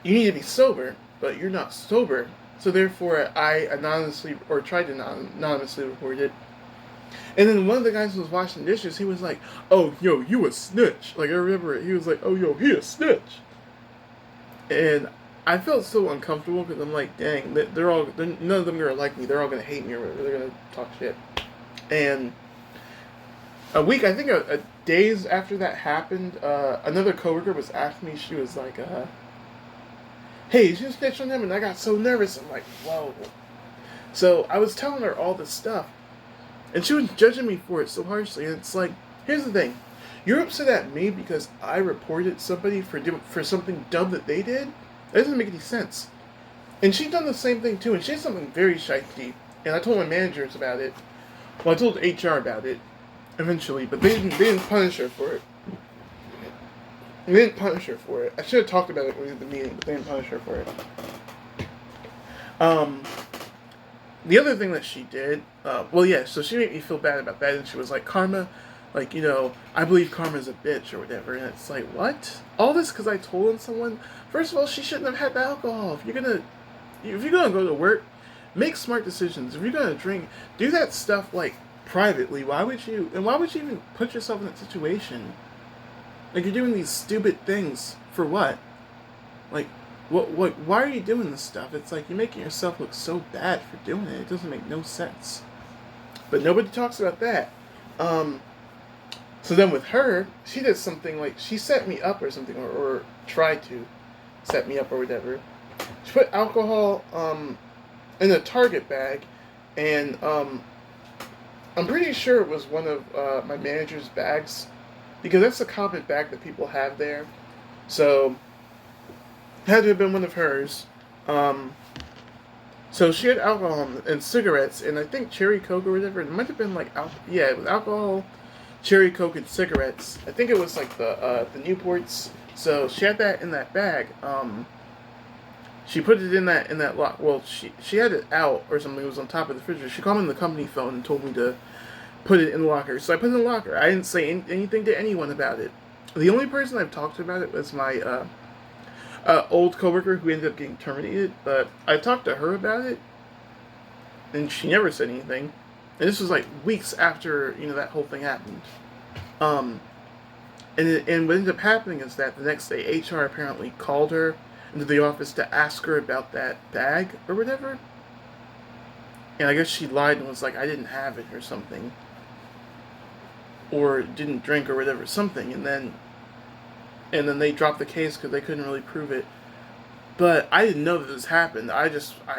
you need to be sober, but you're not sober. So therefore, I anonymously or tried to anonymously report it. And then one of the guys who was washing dishes, he was like, "Oh, yo, you a snitch!" Like I remember it. He was like, "Oh, yo, he a snitch." And I felt so uncomfortable because I'm like, dang, none of them are gonna like me. They're all gonna hate me or whatever. They're gonna talk shit. And a week, I think, days after that happened, another coworker was asking me. She was like, "Hey, did you snitch on them?" And I got so nervous. I'm like, "Whoa!" So I was telling her all this stuff, and she was judging me for it so harshly. And it's like, here's the thing: you're upset at me because I reported somebody for something dumb that they did. That doesn't make any sense. And she's done the same thing too, and she did something very shitey. And I told my managers about it. Well, I told HR about it eventually, but they didn't punish her for it. They didn't punish her for it. I should have talked about it when we had the meeting, but they didn't punish her for it. The other thing that she did, so she made me feel bad about that, and she was like, "Karma, like, I believe karma's a bitch," or whatever, and it's like, what? All this because I told on someone? First of all, she shouldn't have had the alcohol. If you're gonna go to work, make smart decisions. If you're gonna drink, do that stuff, like, privately. Why would you even put yourself in that situation? Like, you're doing these stupid things for what? Like, why are you doing this stuff? It's like, you're making yourself look so bad for doing it. It doesn't make no sense. But nobody talks about that. So then with her, she did something like, she set me up or something, or tried to set me up or whatever. She put alcohol, in a Target bag, and, I'm pretty sure it was one of, my manager's bags, because that's the common bag that people have there. So, it had to have been one of hers. So she had alcohol and cigarettes, and I think cherry coke or whatever. It might have been like it was alcohol, cherry coke, and cigarettes. I think it was like the Newports. So she had that in that bag. She put it in that lock. Well, she had it out or something. It was on top of the refrigerator. She called me on the company phone and told me to put it in the locker. So I put it in the locker. I didn't say anything to anyone about it. The only person I've talked to about it was my old coworker who ended up getting terminated. But I talked to her about it, and she never said anything. And this was like weeks after that whole thing happened. And what ended up happening is that the next day, HR apparently called her into the office to ask her about that bag or whatever. And I guess she lied and was like, "I didn't have it," or something. Or didn't drink or whatever, something. And then they dropped the case because they couldn't really prove it. But I didn't know that this happened. I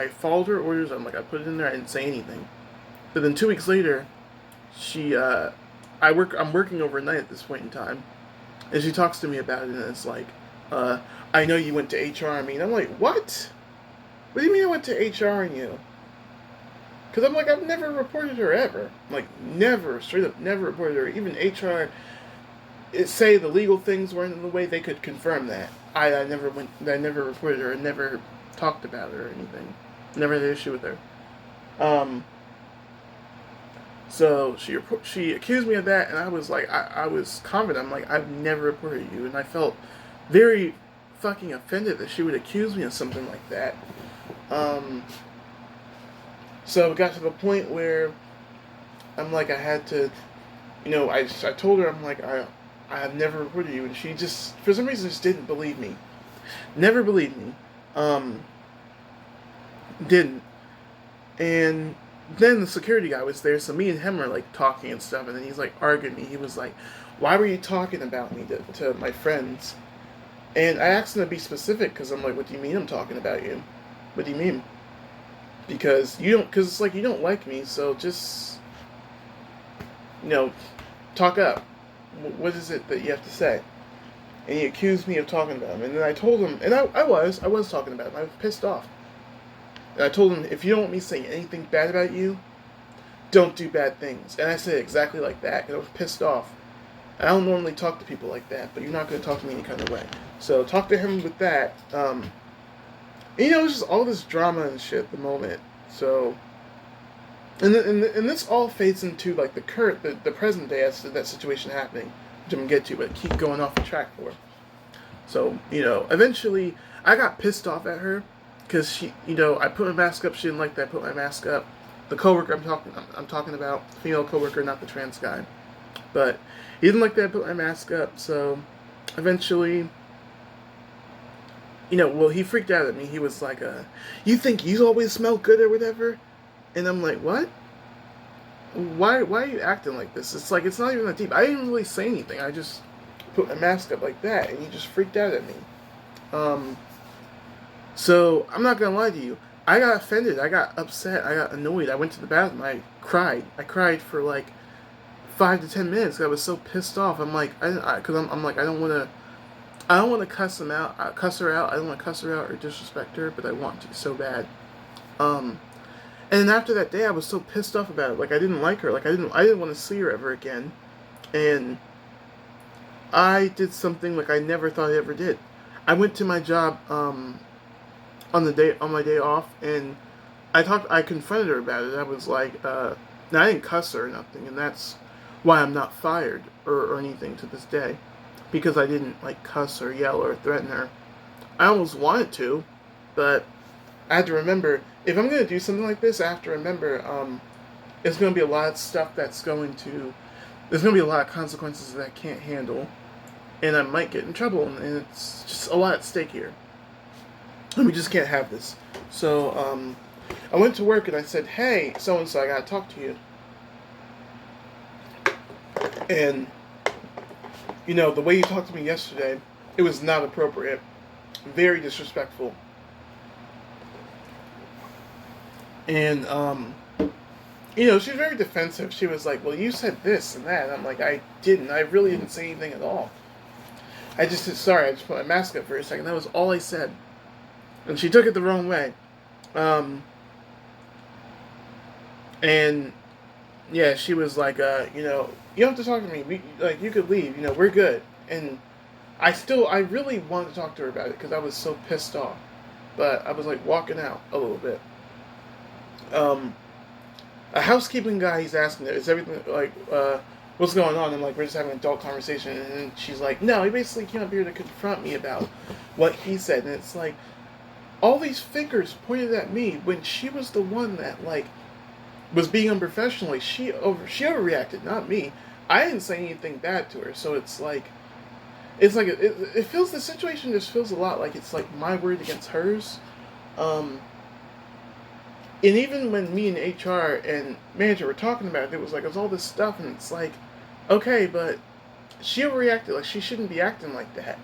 followed her orders. I put it in there. I didn't say anything. But then 2 weeks later, I'm working overnight at this point in time. And she talks to me about it, and it's like, "I know you went to HR on me." And I'm like, "What? What do you mean I went to HR on you?" Because I'm like, I've never reported her ever. Like, never, straight up, never reported her. Even HR, say the legal things weren't in the way, they could confirm that. I never reported her, and never talked about her or anything. Never had an issue with her. So she accused me of that, and I was like, I was confident. I'm like, "I've never reported you," and I felt very fucking offended that she would accuse me of something like that. So it got to the point where I'm like, I had to, I told her, I'm like, I have never reported you, and she just, for some reason, just didn't believe me. Never believed me. Didn't. And then the security guy was there, so me and him were like talking and stuff, and then he's like arguing me. He was like, "Why were you talking about me to my friends?" And I asked him to be specific because I'm like, what do you mean I'm talking about you? What do you mean? Because you don't, because it's like you don't like me, so just, you know, talk up. What is it that you have to say? And he accused me of talking about him. And then I told him, and I was talking about him. I was pissed off. And I told him, if you don't want me saying anything bad about you, don't do bad things. And I said it exactly like that, because I was pissed off. I don't normally talk to people like that, but you're not going to talk to me any kind of way. So talk to him with that. You know, it's just all this drama and shit at the moment. So, and this all fades into like the present day as to that situation happening, which I'm gonna get to, but I keep going off the track for. So, you know, eventually I got pissed off at her because she, you know, I put my mask up. She didn't like that. I put my mask up. The coworker I'm talking about, female coworker, not the trans guy, but he didn't like that. I put my mask up. So, eventually, you know, well, he freaked out at me. He was like, "You think you always smell good or whatever?" And I'm like, "What? Why are you acting like this? It's like it's not even that deep. I didn't really say anything. I just put my mask up like that, and he just freaked out at me." Um, so I'm not gonna lie to you. I got offended. I got upset. I got annoyed. I went to the bathroom. I cried. I cried for like 5 to 10 minutes. I was so pissed off. I'm like, because I'm like, I don't want to cuss him out, cuss her out. I don't want to cuss her out or disrespect her, but I want to so bad. Um, and then after that day, I was so pissed off about it. Like I didn't like her. Like I didn't want to see her ever again. And I did something like I never thought I ever did. I went to my job on my day off, and I confronted her about it. I was like, now I didn't cuss her or nothing, and that's why I'm not fired or anything to this day, because I didn't like cuss or yell or threaten her. I almost wanted to, but I had to remember if I'm gonna do something like this, I have to remember it's gonna be a lot of stuff there's gonna be a lot of consequences that I can't handle, and I might get in trouble, and it's just a lot at stake here. And we just can't have this. So I went to work and I said, "Hey, so and so, I gotta talk to you." And you know, the way you talked to me yesterday, it was not appropriate, very disrespectful. And you know, she was very defensive. She was like, "Well, you said this and that." And I'm like, "I didn't. I really didn't say anything at all. I just said sorry. I just put my mask up for a second. That was all I said." And she took it the wrong way. Um, and yeah, she was like, you know, "You don't have to talk to me. Like, you could leave. You know, we're good." And I really wanted to talk to her about it because I was so pissed off. But I was like walking out a little bit. Um, a housekeeping guy, he's asking her, "Is everything like, what's going on?" And like, we're just having an adult conversation. And she's like, "No, he basically came up here to confront me about what he said." And it's like, all these fingers pointed at me when she was the one that like was being unprofessional. Like, she overreacted, not me. I didn't say anything bad to her, so it feels the situation just feels a lot like it's like my word against hers. Um, and even when me and HR and manager were talking about it, it was like it was all this stuff, and it's like, okay, but she overreacted. Like she shouldn't be acting like that.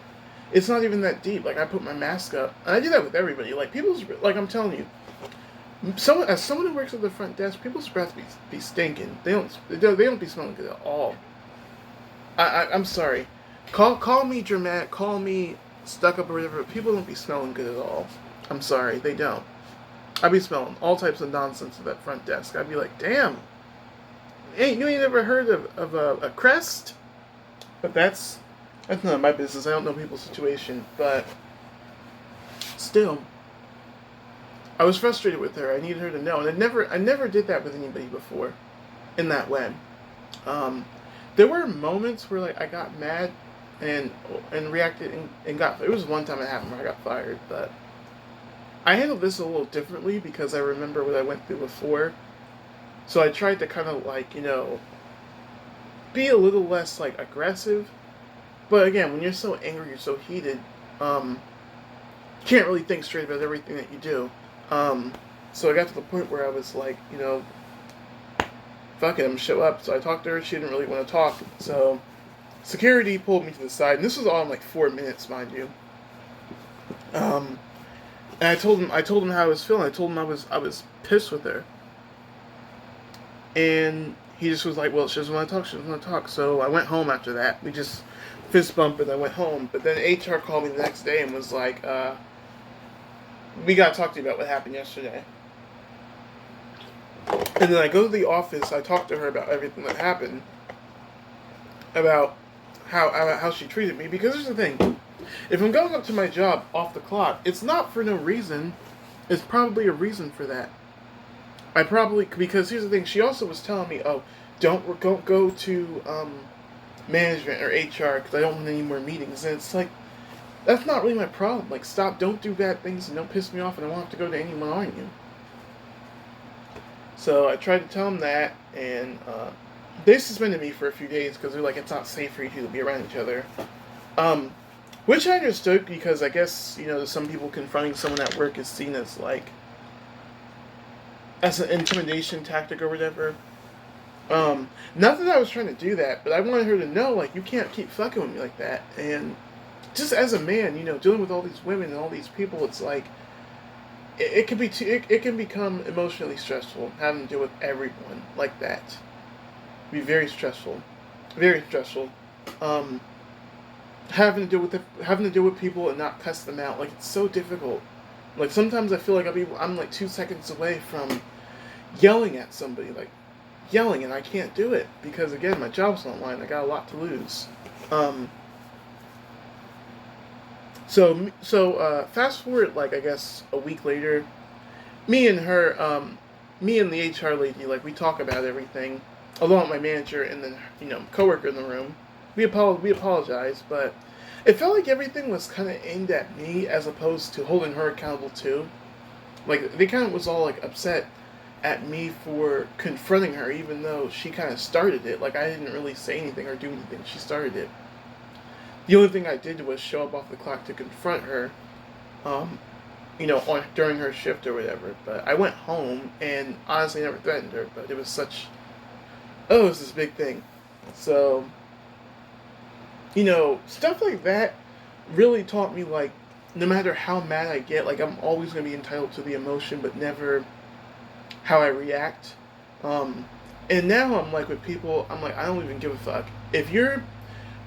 It's not even that deep. Like I put my mask up, and I do that with everybody. Like like I'm telling you, as someone who works at the front desk, people's breath be stinking. They don't be smelling good at all. I'm sorry. Call me dramatic. Call me stuck up or whatever. But people don't be smelling good at all. I'm sorry, they don't. I'd be smelling all types of nonsense at that front desk. I'd be like, damn, you ain't never heard of a crest? But that's none of my business. I don't know people's situation, but still, I was frustrated with her. I needed her to know, and I never did that with anybody before, in that way. Um, there were moments where like I got mad and reacted and got. It was one time it happened where I got fired, but I handled this a little differently because I remember what I went through before. So I tried to kind of like, you know, be a little less like aggressive. But again, when you're so angry, you're so heated, you can't really think straight about everything that you do. So I got to the point where I was like, you know, fuck it, I'm gonna show up. So I talked to her. She didn't really want to talk. So security pulled me to the side, and this was all in like 4 minutes, mind you. Um, and I told him how I was feeling. I told him I was pissed with her, and he just was like, "Well, she doesn't want to talk. She doesn't want to talk." So I went home after that. We just fist bumped, and I went home. But then HR called me the next day and was like, "We got to talk to you about what happened yesterday." And then I go to the office. I talk to her about everything that happened, about how she treated me. Because here's the thing: if I'm going up to my job off the clock, it's not for no reason. It's probably a reason for that. I probably, because here's the thing. She also was telling me, "Oh, don't go to management or HR because I don't want any more meetings." And it's like, that's not really my problem. Like, stop, don't do bad things and don't piss me off, and I won't have to go to anyone on you. So I tried to tell them that, and they suspended me for a few days because they're like, it's not safe for you two to be around each other. Um, which I understood because I guess, some people confronting someone at work is seen as like, as an intimidation tactic or whatever. Not that I was trying to do that, but I wanted her to know, like, you can't keep fucking with me like that. And just as a man, dealing with all these women and all these people, it's like, it can be it can become emotionally stressful having to deal with everyone like that. It'd be very stressful, very stressful. Um, having to deal with people and not cuss them out, like, it's so difficult. Like, sometimes I feel like I'm like 2 seconds away from yelling at somebody, like yelling, and I can't do it because, again, my job's on the line. I got a lot to lose. Um, so fast forward, like, I guess a week later, me and her, me and the HR lady, like, we talk about everything, along with my manager and then, coworker in the room. We apologize, but it felt like everything was kind of aimed at me as opposed to holding her accountable too. Like, they kind of was all like upset at me for confronting her, even though she kind of started it. Like, I didn't really say anything or do anything. She started it. The only thing I did was show up off the clock to confront her, um, during her shift or whatever. But I went home and honestly never threatened her. But it was it was this big thing. So, stuff like that really taught me, like, no matter how mad I get, like, I'm always going to be entitled to the emotion, but never how I react. Um, and now I'm like, with people, I'm like, I don't even give a fuck.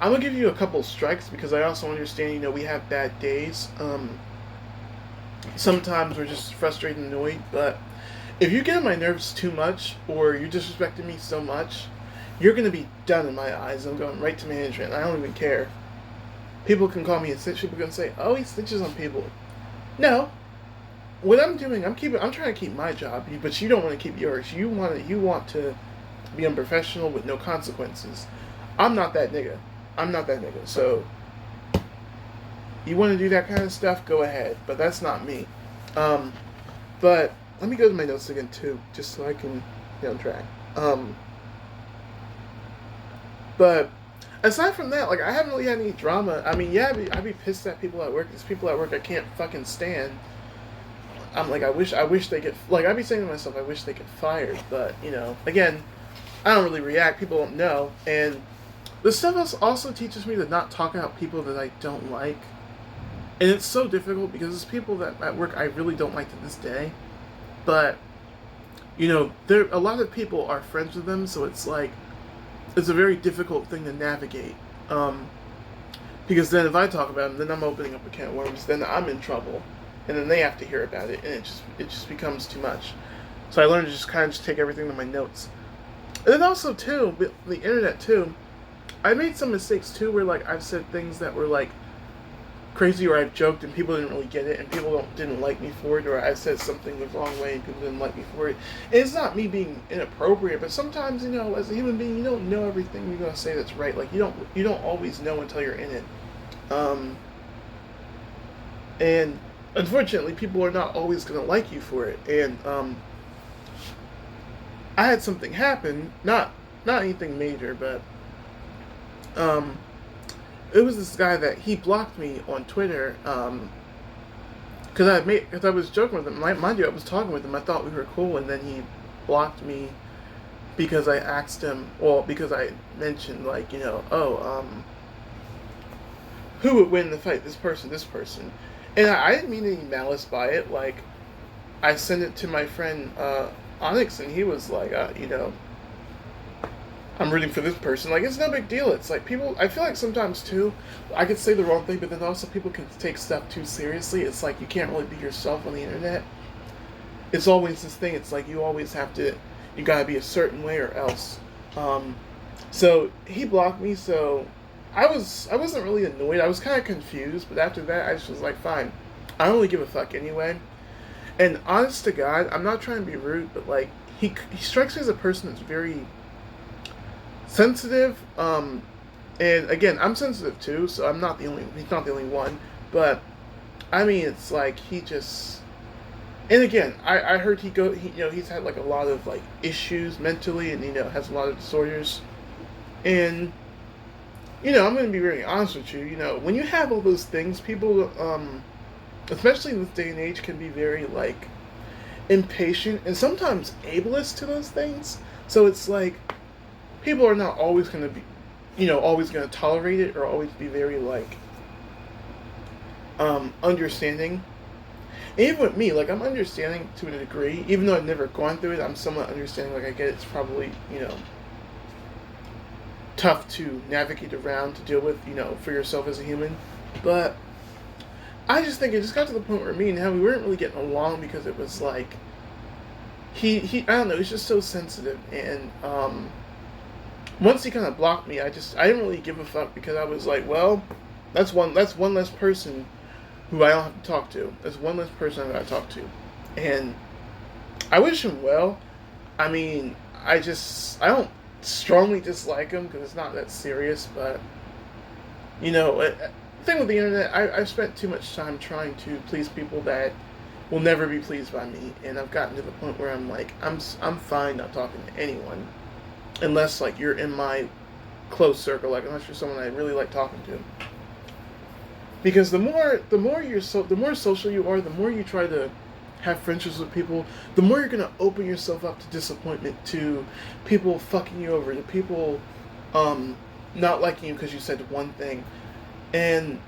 I'm gonna give you a couple strikes because I also understand, we have bad days. Sometimes we're just frustrated and annoyed, but if you get on my nerves too much or you're disrespecting me so much, you're gonna be done in my eyes. I'm going right to management. I don't even care. People can call me a snitch. People can say, "Oh, he snitches on people." No, what I'm doing, I'm trying to keep my job, but you don't want to keep yours. You want to be unprofessional with no consequences. I'm not that nigga. I'm not that nigga. So you want to do that kind of stuff, go ahead. But that's not me. Um, but let me go to my notes again too, just so I can get on track. But aside from that, like, I haven't really had any drama. I mean, yeah, I'd be pissed at people at work. There's people at work I can't fucking stand. I'm like, I wish they get, like, I'd be saying to myself, I wish they get fired. But, again, I don't really react. People don't know. And this stuff also teaches me to not talk about people that I don't like. And it's so difficult because there's people that at work I really don't like to this day. But, there a lot of people are friends with them, so it's like, it's a very difficult thing to navigate. Because then if I talk about them, then I'm opening up a can of worms. Then I'm in trouble, and then they have to hear about it, and it just becomes too much. So I learned to just kind of just take everything to my notes. And then also too, with the internet too, I made some mistakes too, where, like, I've said things that were, like, crazy, or I've joked and people didn't really get it, and people didn't like me for it, or I said something the wrong way and people didn't like me for it. And it's not me being inappropriate, but sometimes, as a human being, you don't know everything you're gonna say that's right. Like, you don't always know until you're in it. And unfortunately, people are not always gonna like you for it. And I had something happen, not anything major, but it was this guy that he blocked me on Twitter, because I was joking with him. Mind you, I was talking with him. I thought we were cool, and then he blocked me because I asked him, well, because I mentioned, like, who would win the fight, this person. And I didn't mean any malice by it. Like, I sent it to my friend Onyx, and he was like, I'm rooting for this person. Like, it's no big deal. It's like people, I feel like sometimes too, I could say the wrong thing, but then also people can take stuff too seriously. It's like you can't really be yourself on the internet. It's always this thing. It's like you always have to, you gotta be a certain way or else. Um, so he blocked me. So I wasn't really annoyed. I was kind of confused, but after that, I just was like, fine. I don't really give a fuck anyway. And honest to God, I'm not trying to be rude, but like he strikes me as a person that's very sensitive. And again, I'm sensitive too, so he's not the only one. But I mean, it's like he just. And again, I heard he's had like a lot of like issues mentally, and has a lot of disorders. And I'm going to be very honest with you. When you have all those things, people, especially in this day and age, can be very like impatient and sometimes ableist to those things. So it's like people are not always going to be, always going to tolerate it or always be very like understanding. And even with me, like I'm understanding to a degree, even though I've never gone through it. I'm somewhat understanding. Like I get it's probably tough to navigate around to deal with, for yourself as a human. But I just think it just got to the point where me and him we weren't really getting along because it was like he I don't know, he's just so sensitive. And once he kind of blocked me, I didn't really give a fuck because I was like, well, that's one less person who I don't have to talk to. That's one less person I gotta talk to. And I wish him well. I mean, I don't strongly dislike him because it's not that serious, but the thing with the internet, I've spent too much time trying to please people that will never be pleased by me, and I've gotten to the point where I'm like, I'm fine not talking to anyone unless like you're in my close circle, like unless you're someone I really like talking to. Because the more social you are, the more you try to have friendships with people, the more you're gonna open yourself up to disappointment, to people fucking you over, to people not liking you because you said one thing. And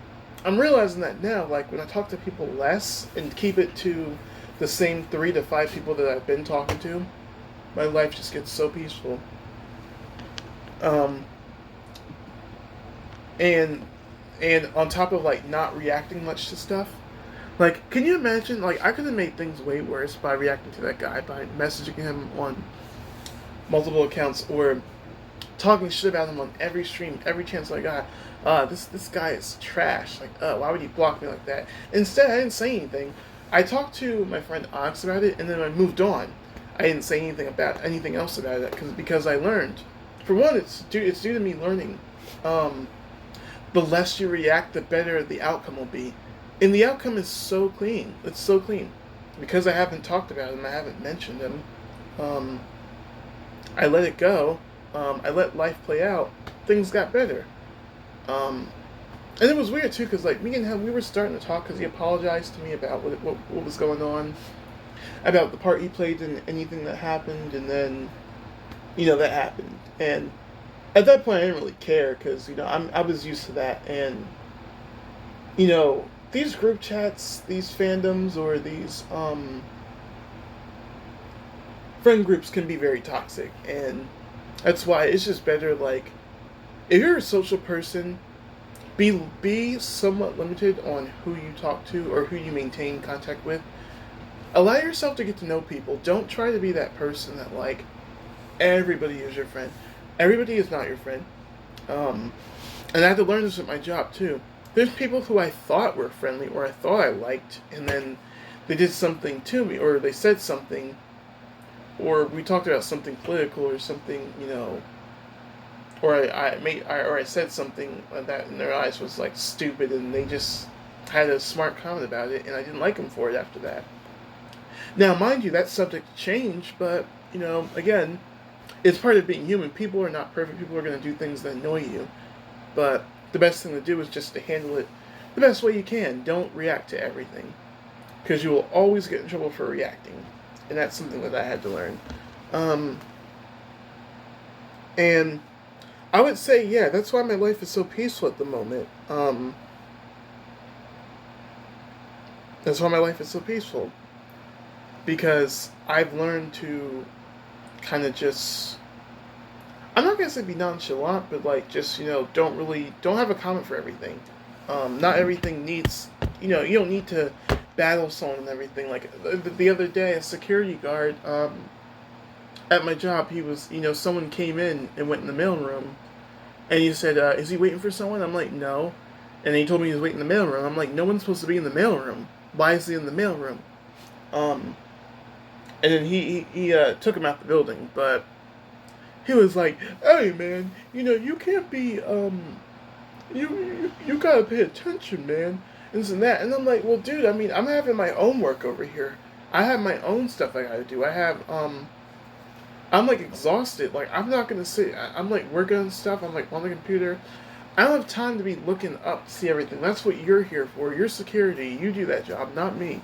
I'm realizing that now, like when I talk to people less and keep it to the same 3 to 5 people that I've been talking to, my life just gets so peaceful. Um, and on top of like not reacting much to stuff, like can you imagine? Like I could have made things way worse by reacting to that guy, by messaging him on multiple accounts or talking shit about him on every stream, every chance I got. This guy is trash. Like, why would he block me like that? Instead, I didn't say anything. I talked to my friend Onyx about it, and then I moved on. I didn't say anything else about it because I learned. For one, it's due to me learning. The less you react, the better the outcome will be, and the outcome is so clean. It's so clean because I haven't talked about him. I haven't mentioned him. I let it go. I let life play out. Things got better. And it was weird too, because like me and him, we were starting to talk because he apologized to me about what was going on, about the part he played in anything that happened, and then, that happened. And at that point, I didn't really care because I was used to that, and these group chats, these fandoms, or these friend groups can be very toxic, and that's why it's just better like if you're a social person, be somewhat limited on who you talk to or who you maintain contact with. Allow yourself to get to know people. Don't try to be that person that like everybody is your friend. Everybody is not your friend. And I had to learn this at my job too. There's people who I thought were friendly or I thought I liked, and then they did something to me or they said something, or we talked about something political or something, or I said something that in their eyes was like stupid, and they just had a smart comment about it, and I didn't like them for it after that. Now, mind you, that's subject to change, but again, it's part of being human. People are not perfect. People are going to do things that annoy you, but the best thing to do is just to handle it the best way you can. Don't react to everything, because you will always get in trouble for reacting, and that's something that I had to learn. And I would say, yeah, that's why my life is so peaceful at the moment. That's why my life is so peaceful. Because I've learned to kind of just, I'm not gonna say be nonchalant, but like just don't have a comment for everything. Not everything needs, you don't need to battle someone and everything. Like the other day, a security guard at my job, he was, someone came in and went in the mailroom, and he said, "Is he waiting for someone?" I'm like, "No," and he told me he was waiting in the mailroom. I'm like, "No one's supposed to be in the mailroom. Why is he in the mailroom?" Um, and then he took him out the building, but he was like, "Hey man, you can't be you gotta pay attention, man, and this and that." And I'm like, "Well, dude, I mean, I'm having my own work over here. I have my own stuff I gotta do. I'm like exhausted. Like I'm not gonna sit. I'm like working on stuff. I'm like on the computer. I don't have time to be looking up to see everything. That's what you're here for. You're security. You do that job, not me."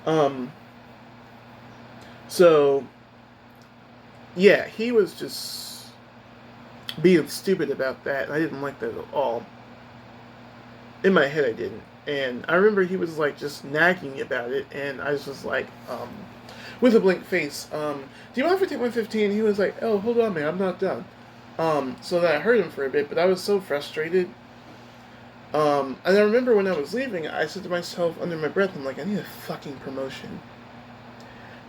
Um, so yeah, he was just being stupid about that, and I didn't like that at all. In my head, I didn't. And I remember he was like just nagging me about it, and I was just like, with a blank face, "Do you mind if I take my 15?" He was like, "Oh, hold on, man, I'm not done." So then I heard him for a bit, but I was so frustrated. And I remember when I was leaving, I said to myself under my breath, I'm like, I need a fucking promotion.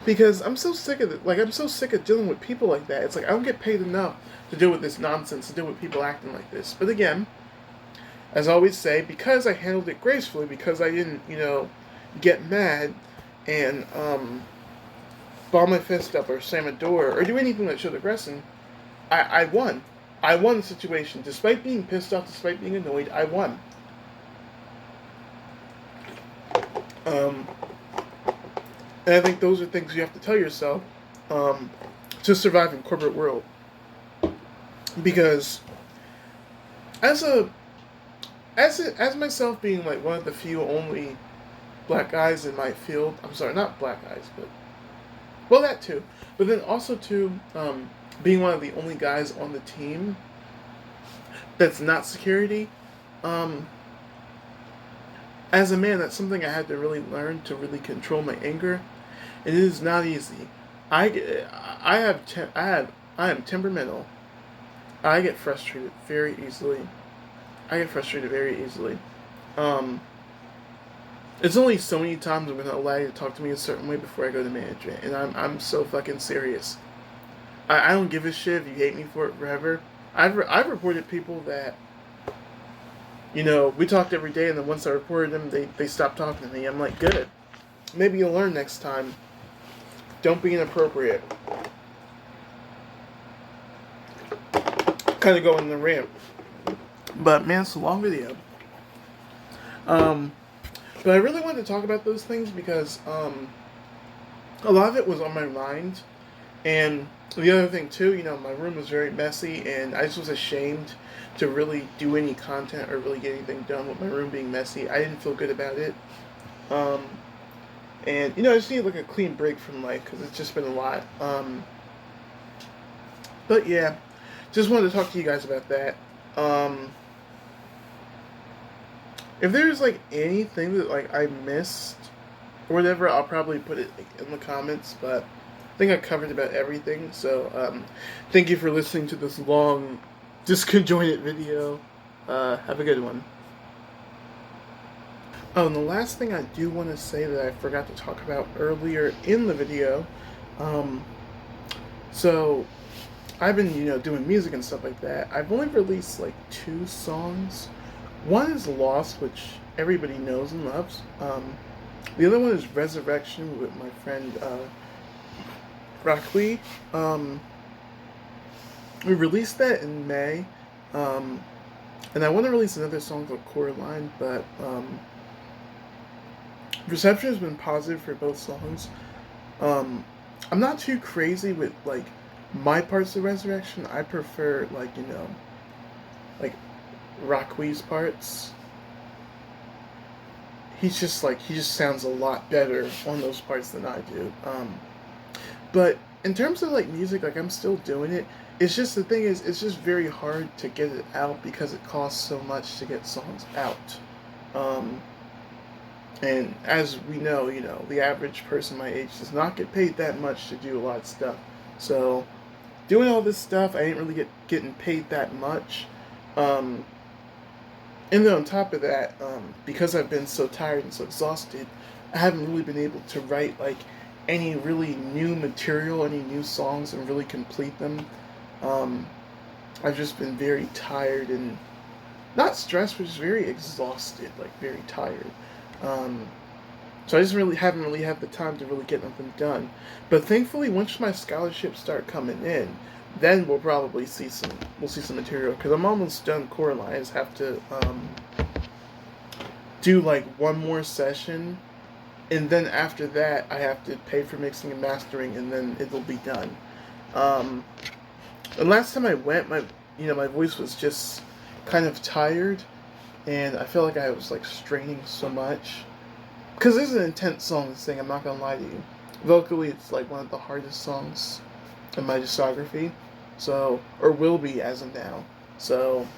Because I'm so sick of it. Like, I'm so sick of dealing with people like that. It's like, I don't get paid enough to deal with this nonsense, to deal with people acting like this. But again, as I always say, because I handled it gracefully, because I didn't, get mad and ball my fist up or slam a door or do anything that showed aggression, I won. I won the situation. Despite being pissed off, despite being annoyed, I won. Um, and I think those are things you have to tell yourself um, to survive in corporate world. Because as a as myself being like one of the few only black guys in my field, I'm sorry, not black guys, but well that too, but then also too being one of the only guys on the team that's not security. Um, as a man, that's something I had to really learn to really control my anger. And it is not easy. I have I am temperamental. I get frustrated very easily. I get frustrated very easily. Um, it's only so many times I'm gonna allow you to talk to me a certain way before I go to management, and I'm so fucking serious. I don't give a shit if you hate me for it forever. I've reported people that we talked every day, and then once I reported them, they stopped talking to me. I'm like, good. Maybe you'll learn next time. Don't be inappropriate. Kind of go in the rant. But man, it's a long video. Um, but I really wanted to talk about those things because a lot of it was on my mind. And the other thing too, my room was very messy, and I just was ashamed to really do any content or really get anything done with my room being messy. I didn't feel good about it. Um, and I just need like a clean break from life because it's just been a lot. But yeah, just wanted to talk to you guys about that. Um, if there's like anything that like I missed or whatever, I'll probably put it like, in the comments. But I think I covered about everything. So thank you for listening to this long, disconjointed video. Have a good one. Oh, and the last thing I do want to say that I forgot to talk about earlier in the video. Um, so I've been, doing music and stuff like that. I've only released like 2 songs. One is Lost, which everybody knows and loves. The other one is Resurrection with my friend Rakui. We released that in May. And I want to release another song called Coraline, but reception has been positive for both songs. I'm not too crazy with like my parts of Resurrection. I prefer like like Rakui's parts. He just sounds a lot better on those parts than I do. But in terms of like music, like I'm still doing it. It's just the thing is, it's just very hard to get it out because it costs so much to get songs out. Um, And as we know, the average person my age does not get paid that much to do a lot of stuff. So doing all this stuff, I ain't really getting paid that much. Um, and then on top of that, because I've been so tired and so exhausted, I haven't really been able to write like any really new material, any new songs, and really complete them. Um, I've just been very tired and not stressed, but just very exhausted, like very tired. Um, so I just really haven't really had the time to really get nothing done. But thankfully, once my scholarships start coming in, then we'll see some material because I'm almost done Coraline. I just have to do like one more session, and then after that, I have to pay for mixing and mastering, and then it'll be done. Um, the last time I went, my voice was just kind of tired, and I felt like I was like straining so much. Because this is an intense song to sing, I'm not gonna lie to you. Vocally, it's like one of the hardest songs in my discography. So, or will be as of now. So,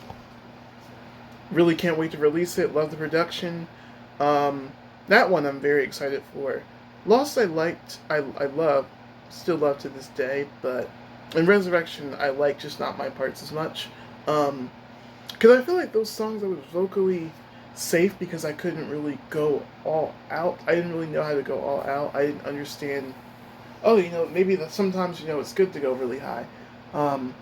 really can't wait to release it. Love the production. Um, that one I'm very excited for. Lost I liked, I love, still love to this day, but in Resurrection I like just not my parts as much. Because I feel like those songs I was vocally safe because I couldn't really go all out. I didn't really know how to go all out. I didn't understand. Oh, maybe that sometimes it's good to go really high. Um,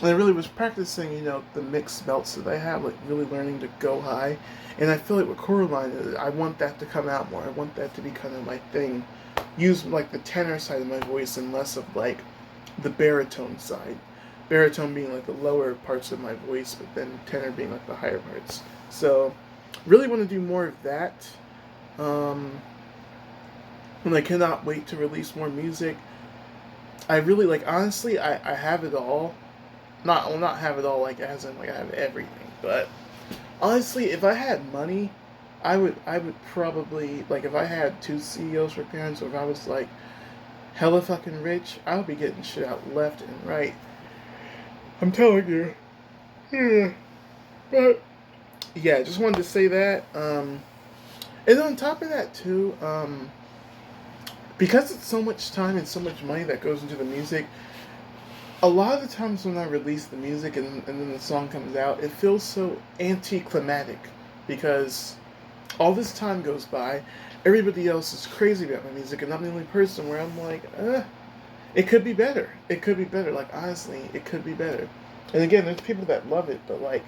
and I really was practicing, the mixed belts that I have, like really learning to go high. And I feel like with Coraline, I want that to come out more. I want that to be kind of my thing. Use like the tenor side of my voice and less of like the baritone side. Baritone being like the lower parts of my voice, but then tenor being like the higher parts. So, really want to do more of that. Um, and I cannot wait to release more music. I really like, honestly, I have it all. Not have it all like as in like I have everything, but honestly, if I had money, I would probably like if I had two CEOs for parents, or if I was like hella fucking rich, I would be getting shit out left and right. I'm telling you. Yeah. But yeah, just wanted to say that. And on top of that too, because it's so much time and so much money that goes into the music, a lot of the times when I release the music and then the song comes out, it feels so anticlimactic because all this time goes by, everybody else is crazy about my music, and I'm the only person where I'm like, it could be better. It could be better. Like, honestly, it could be better. And again, there's people that love it, but like,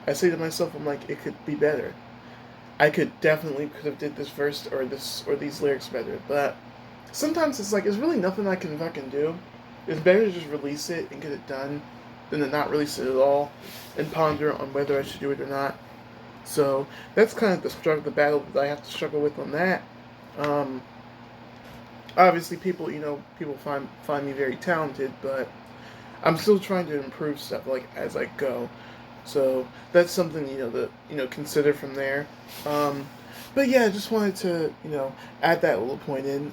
I say to myself, I'm like, it could be better. I could have did this verse or these lyrics better, but sometimes it's like, there's really nothing I can fucking do. It's better to just release it and get it done than to not release it at all and ponder on whether I should do it or not. So that's kind of the battle that I have to struggle with on that. Um, Obviously, people find me very talented, but I'm still trying to improve stuff like as I go. So that's something to consider from there. Um, but yeah, I just wanted to add that little point in.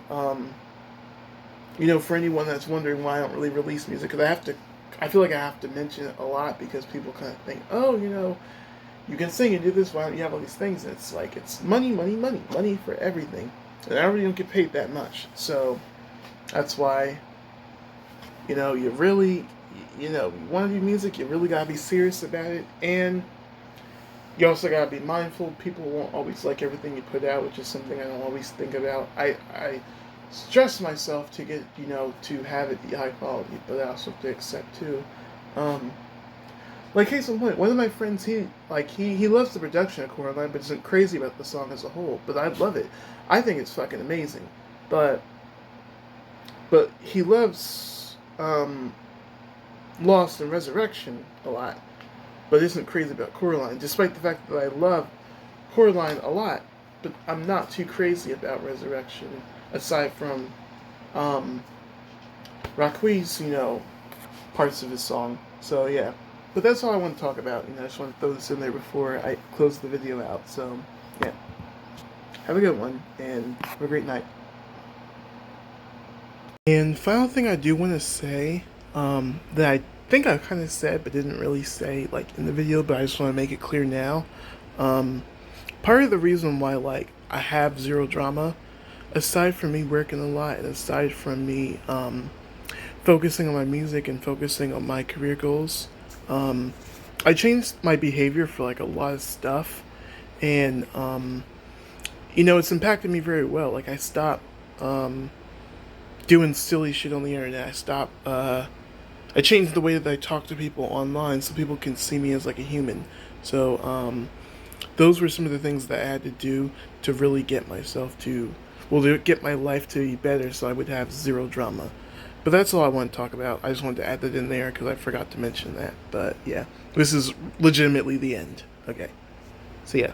For anyone that's wondering why I don't really release music, because I feel like I have to mention it a lot because people kind of think, oh, you can sing and do this, why don't you have all these things? And it's like, it's money, money, money, money for everything. And I really don't get paid that much. So that's why, you really, you want to do music, you really got to be serious about it. And you also got to be mindful. People won't always like everything you put out, which is something I don't always think about. I stress myself to get, to have it be high quality, but I also have to accept too. Um, like case in point, one of my friends, he loves the production of Coraline, but isn't crazy about the song as a whole. But I love it. I think it's fucking amazing. But he loves Lost and Resurrection a lot, but isn't crazy about Coraline, despite the fact that I love Coraline a lot. But I'm not too crazy about Resurrection, aside from Raqui's, parts of his song. So yeah. But that's all I want to talk about. I just want to throw this in there before I close the video out. So, yeah. Have a good one, and have a great night. And final thing I do want to say, that I think I kind of said, but didn't really say, like, in the video, but I just want to make it clear now. Part of the reason why, like, I have zero drama. Aside from me working a lot, and aside from me focusing on my music and focusing on my career goals, um, I changed my behavior for like a lot of stuff, and it's impacted me very well. Like I stopped um, doing silly shit on the internet. I stopped. I changed the way that I talk to people online so people can see me as like a human. So those were some of the things that I had to do to really get myself to, well, to get my life to be better so I would have zero drama. But that's all I want to talk about. I just wanted to add that in there because I forgot to mention that. But yeah, this is legitimately the end. Okay. So yeah.